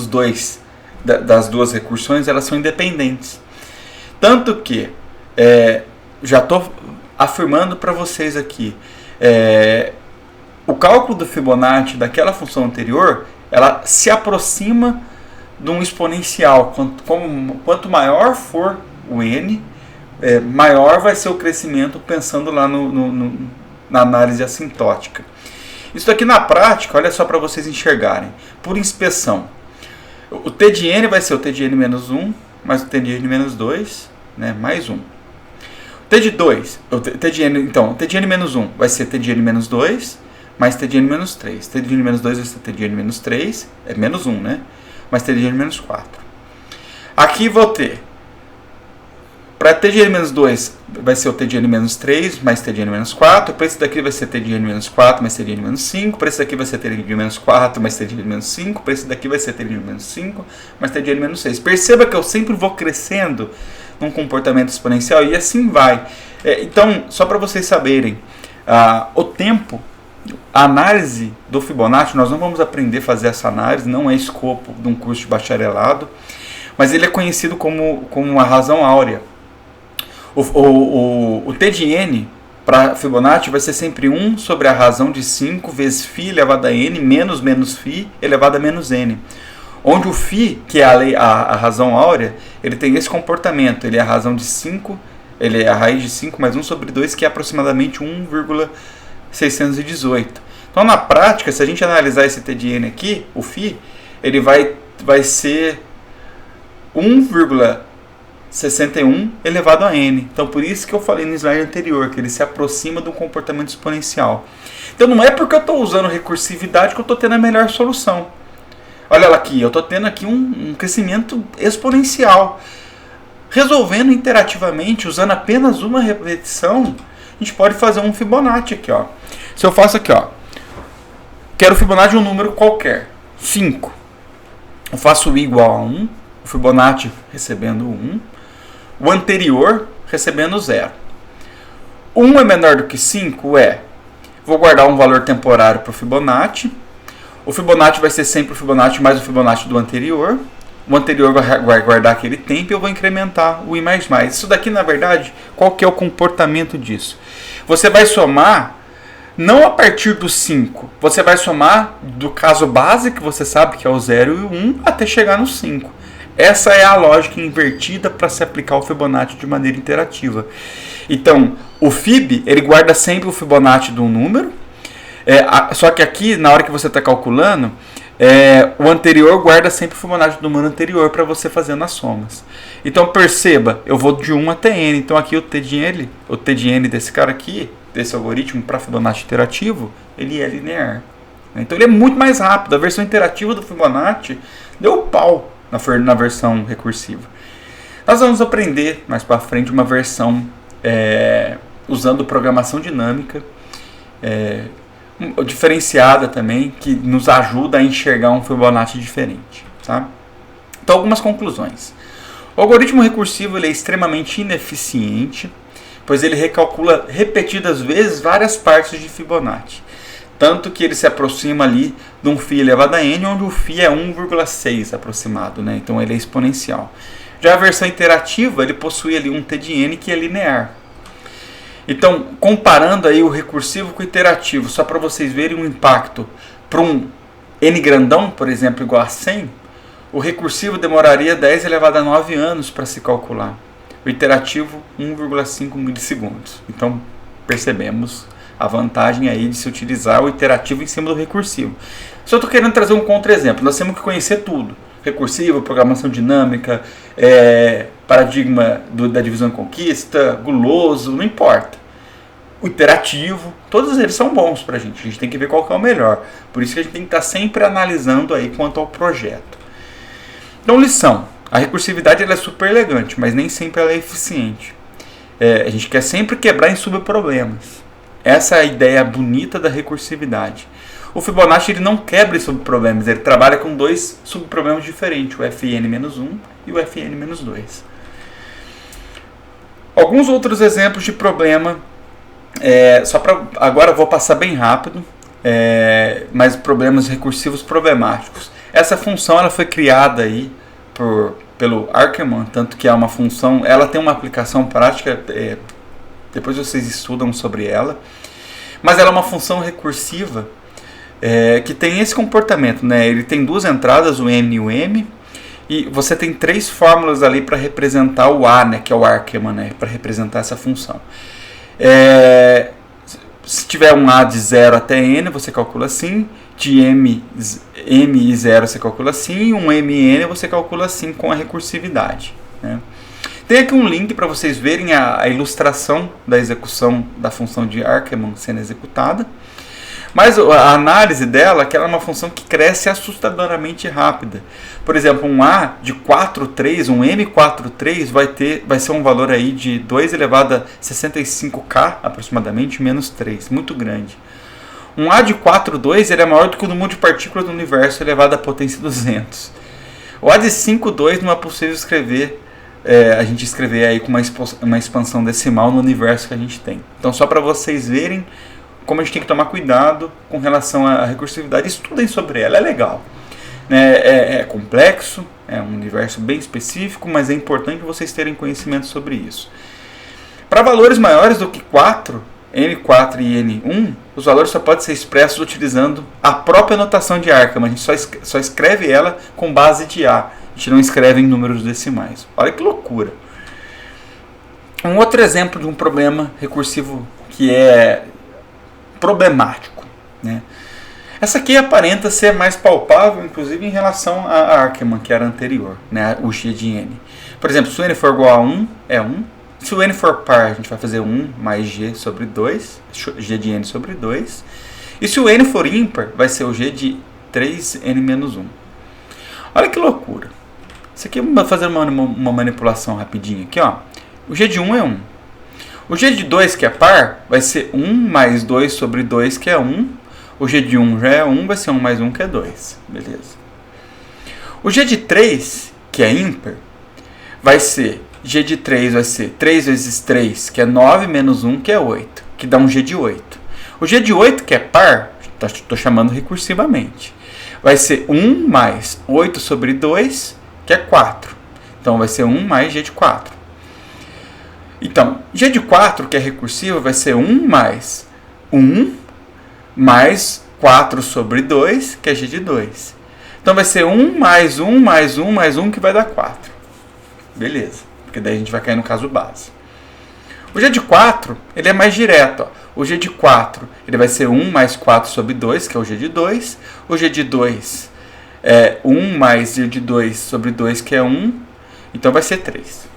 das duas recursões, elas são independentes. Tanto que, já estou afirmando para vocês aqui, o cálculo do Fibonacci daquela função anterior, ela se aproxima de um exponencial. Quanto maior for o n, maior vai ser o crescimento, pensando lá na análise assintótica. Isso aqui na prática, olha só para vocês enxergarem, por inspeção. O t de n vai ser o t de n menos 1, mais o t de n menos 2, né, mais 1. T de 2, o t de n menos 1 vai ser t de n menos 2, mais t de n menos 3. T de n menos 2 vai ser t de n menos 3, é menos 1, né? Mais t de n menos 4. Aqui vou ter, para t de n menos 2 vai ser o t de n menos 3, mais t de n menos 4. Para esse daqui vai ser t de n menos 4, mais t de n menos 5. Para esse daqui vai ser t de n menos 4, mais t de n menos 5. Para esse daqui vai ser t de n menos 5, mais t de n menos 6. Perceba que eu sempre vou crescendo num comportamento exponencial e assim vai. Então, só para vocês saberem, o tempo, a análise do Fibonacci, nós não vamos aprender a fazer essa análise, não é escopo de um curso de bacharelado, mas ele é conhecido como a razão áurea. O T de n para Fibonacci vai ser sempre 1 sobre a razão de 5 vezes φ elevado a n menos φ elevado a menos n. Onde o φ, que é a razão áurea, ele tem esse comportamento, ele é a razão de 5, ele é a raiz de 5 mais 1 sobre 2, que é aproximadamente 1,618. Então, na prática, se a gente analisar esse T de n aqui, o φ, ele vai ser 1,61 elevado a n. Então, por isso que eu falei no slide anterior, que ele se aproxima do comportamento exponencial. Então, não é porque eu estou usando recursividade que eu estou tendo a melhor solução. Olha lá aqui, eu estou tendo aqui um crescimento exponencial. Resolvendo interativamente, usando apenas uma repetição, a gente pode fazer um Fibonacci aqui, ó. Se eu faço aqui, ó, quero o Fibonacci de um número qualquer, 5. Eu faço i igual a 1, o Fibonacci recebendo 1, o anterior recebendo 0. 1 é menor do que 5? Vou guardar um valor temporário para o Fibonacci. O Fibonacci vai ser sempre o Fibonacci mais o Fibonacci do anterior. O anterior vai guardar aquele tempo e eu vou incrementar o i mais mais. Isso daqui, na verdade, qual que é o comportamento disso? Você vai somar não a partir do 5. Você vai somar do caso base, que você sabe que é o 0 e o 1, até chegar no 5. Essa é a lógica invertida para se aplicar o Fibonacci de maneira interativa. Então, o Fib, ele guarda sempre o Fibonacci de um número. Só que aqui, na hora que você está calculando, o anterior guarda sempre o Fibonacci do número anterior para você fazendo as somas. Então perceba, eu vou de 1 até n. Então aqui o T de n desse cara aqui, desse algoritmo para Fibonacci interativo, ele é linear. Então ele é muito mais rápido. A versão interativa do Fibonacci deu pau na versão recursiva. Nós vamos aprender mais para frente uma versão usando programação dinâmica, diferenciada também, que nos ajuda a enxergar um Fibonacci diferente, tá? Então, algumas conclusões. O algoritmo recursivo ele é extremamente ineficiente, pois ele recalcula repetidas vezes várias partes de Fibonacci. Tanto que ele se aproxima ali de um φ elevado a n, onde o φ é 1,6 aproximado, né? Então ele é exponencial. Já a versão interativa, ele possui ali um T de n que é linear. Então, comparando aí o recursivo com o interativo, só para vocês verem o impacto, para um n grandão, por exemplo, igual a 100, o recursivo demoraria 10 elevado a 9 anos para se calcular. O interativo, 1,5 milissegundos. Então, percebemos a vantagem aí de se utilizar o interativo em cima do recursivo. Só estou querendo trazer um contra-exemplo. Nós temos que conhecer tudo. Recursivo, programação dinâmica, paradigma da divisão e conquista, guloso, não importa. O interativo, todos eles são bons para a gente tem que ver qual que é o melhor. Por isso que a gente tem que estar sempre analisando aí quanto ao projeto. Então, lição. A recursividade ela é super elegante, mas nem sempre ela é eficiente. A gente quer sempre quebrar em subproblemas. Essa é a ideia bonita da recursividade. O Fibonacci ele não quebra em subproblemas, ele trabalha com dois subproblemas diferentes, o Fn-1 e o Fn-2. Alguns outros exemplos de problema Agora eu vou passar bem rápido, mas problemas recursivos problemáticos. Essa função ela foi criada aí pelo Ackermann, tanto que é uma função, ela tem uma aplicação prática, depois vocês estudam sobre ela, mas ela é uma função recursiva que tem esse comportamento, né? Ele tem duas entradas, o M e o M, e você tem três fórmulas ali para representar o A, né, que é o Ackermann, né, para representar essa função. Se tiver um A de 0 até N, você calcula assim, de M e 0 você calcula assim, um M e N você calcula assim com a recursividade, né? Tem aqui um link para vocês verem a ilustração da execução da função de Ackermann sendo executada. Mas a análise dela é que ela é uma função que cresce assustadoramente rápida. Por exemplo, um A de 4,3, um M4,3 vai ser um valor aí de 2 elevado a 65K aproximadamente, menos 3, muito grande. Um A de 4,2 ele é maior do que o número de partículas do universo elevado à potência 200. O A de 5,2 não é possível a gente escrever aí com uma expansão decimal no universo que a gente tem. Então, só para vocês verem como a gente tem que tomar cuidado com relação à recursividade, estudem sobre ela, é legal. É complexo, é um universo bem específico, mas é importante vocês terem conhecimento sobre isso. Para valores maiores do que 4, N4 e N1, os valores só podem ser expressos utilizando a própria notação de Ackermann. A gente só escreve ela com base de A, a gente não escreve em números decimais. Olha que loucura! Um outro exemplo de um problema recursivo que é problemático, né? Essa aqui aparenta ser mais palpável, inclusive em relação a Ackermann, que era anterior, né? O G de N. Por exemplo, se o N for igual a 1, é 1. Se o N for par, a gente vai fazer 1 mais G sobre 2, G de N sobre 2. E se o N for ímpar, vai ser o G de 3N menos 1. Olha que loucura. Isso aqui, vamos fazer uma manipulação rapidinho aqui, ó. O G de 1 é 1. O G de 2, que é par, vai ser 1 mais 2 sobre 2, que é 1. O G de 1 já é 1, vai ser 1 mais 1, que é 2. Beleza. O G de 3, que é ímpar, vai ser G de 3 vai ser 3 vezes 3, que é 9, menos 1, que é 8, que dá um G de 8. O G de 8, que é par, estou chamando recursivamente, vai ser 1 mais 8 sobre 2, que é 4. Então, vai ser 1 mais G de 4. Então, G de 4, que é recursivo, vai ser 1 mais 1 mais 4 sobre 2, que é G de 2. Então, vai ser 1 mais 1 mais 1 mais 1, que vai dar 4. Beleza, porque daí a gente vai cair no caso base. O G de 4, ele é mais direto. Ó. O G de 4, ele vai ser 1 mais 4 sobre 2, que é o G de 2. O G de 2 é 1 mais G de 2 sobre 2, que é 1. Então, vai ser 3.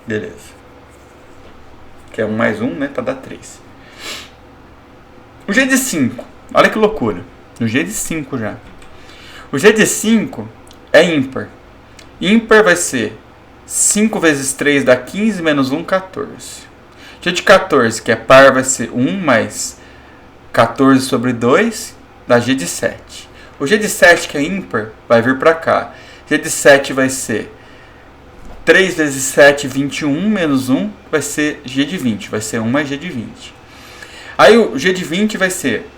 Beleza. Que é 1 mais 1, né, para dar 3. O G de 5, olha que loucura. O G de 5 já. O G de 5 é ímpar. Ímpar vai ser 5 vezes 3 dá 15, menos 1, 14. G de 14, que é par, vai ser 1 mais 14 sobre 2, dá G de 7. O G de 7, que é ímpar, vai vir para cá. G de 7 vai ser 3 vezes 7, 21, menos 1, vai ser G de 20. Vai ser 1 mais G de 20. Aí o G de 20 vai ser,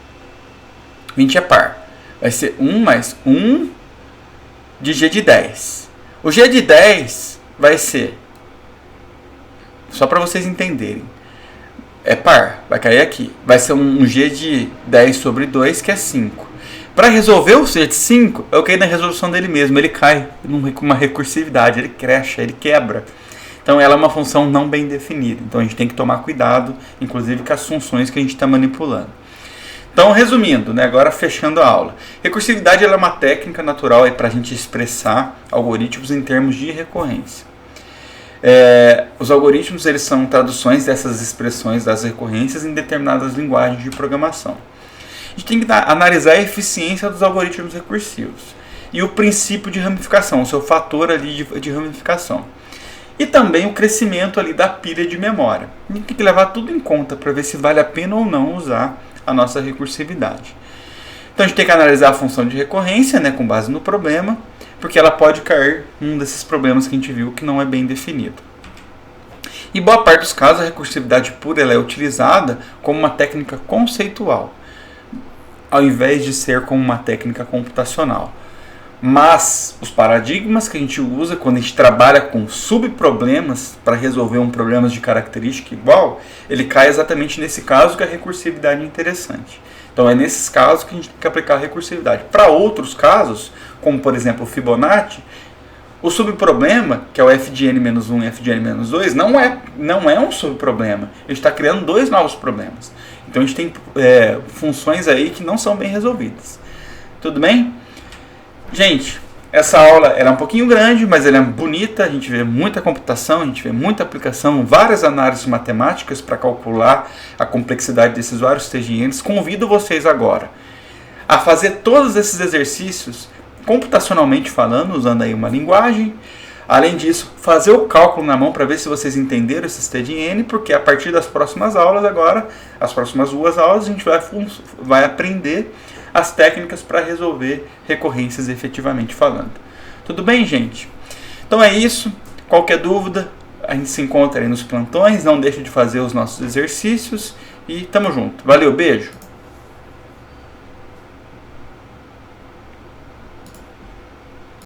20 é par, vai ser 1 mais 1 de G de 10. O G de 10 vai ser, só para vocês entenderem, é par, vai cair aqui. Vai ser um G de 10 sobre 2, que é 5. Para resolver o G de 5, eu caí na resolução dele mesmo. Ele cai com uma recursividade, ele cresce, ele quebra. Então ela é uma função não bem definida. Então a gente tem que tomar cuidado, inclusive com as funções que a gente está manipulando. Então, resumindo, né, agora fechando a aula. Recursividade ela é uma técnica natural para a gente expressar algoritmos em termos de recorrência. Os algoritmos eles são traduções dessas expressões das recorrências em determinadas linguagens de programação. A gente tem que analisar a eficiência dos algoritmos recursivos e o princípio de ramificação, o seu fator ali de ramificação. E também o crescimento ali da pilha de memória. A gente tem que levar tudo em conta para ver se vale a pena ou não usar a nossa recursividade. Então a gente tem que analisar a função de recorrência, né, com base no problema, porque ela pode cair num desses problemas que a gente viu que não é bem definido. E boa parte dos casos a recursividade pura ela é utilizada como uma técnica conceitual, ao invés de ser como uma técnica computacional. Mas os paradigmas que a gente usa quando a gente trabalha com subproblemas para resolver um problema de característica igual, ele cai exatamente nesse caso que a recursividade é interessante. Então é nesses casos que a gente tem que aplicar a recursividade. Para outros casos, como por exemplo o Fibonacci, o subproblema, que é o f de n-1 e f de n-2, não é um subproblema. A gente está criando dois novos problemas. Então a gente tem funções aí que não são bem resolvidas. Tudo bem? Gente, essa aula era um pouquinho grande, mas ela é bonita, a gente vê muita computação, a gente vê muita aplicação, várias análises matemáticas para calcular a complexidade desses vários TGNs. Convido vocês agora a fazer todos esses exercícios computacionalmente falando, usando aí uma linguagem. Além disso, fazer o cálculo na mão para ver se vocês entenderam esses TGN, porque a partir das próximas aulas agora, as próximas 2 aulas, a gente vai aprender as técnicas para resolver recorrências efetivamente falando. Tudo bem, gente? Então é isso. Qualquer dúvida, a gente se encontra aí nos plantões. Não deixe de fazer os nossos exercícios. E tamo junto. Valeu, beijo!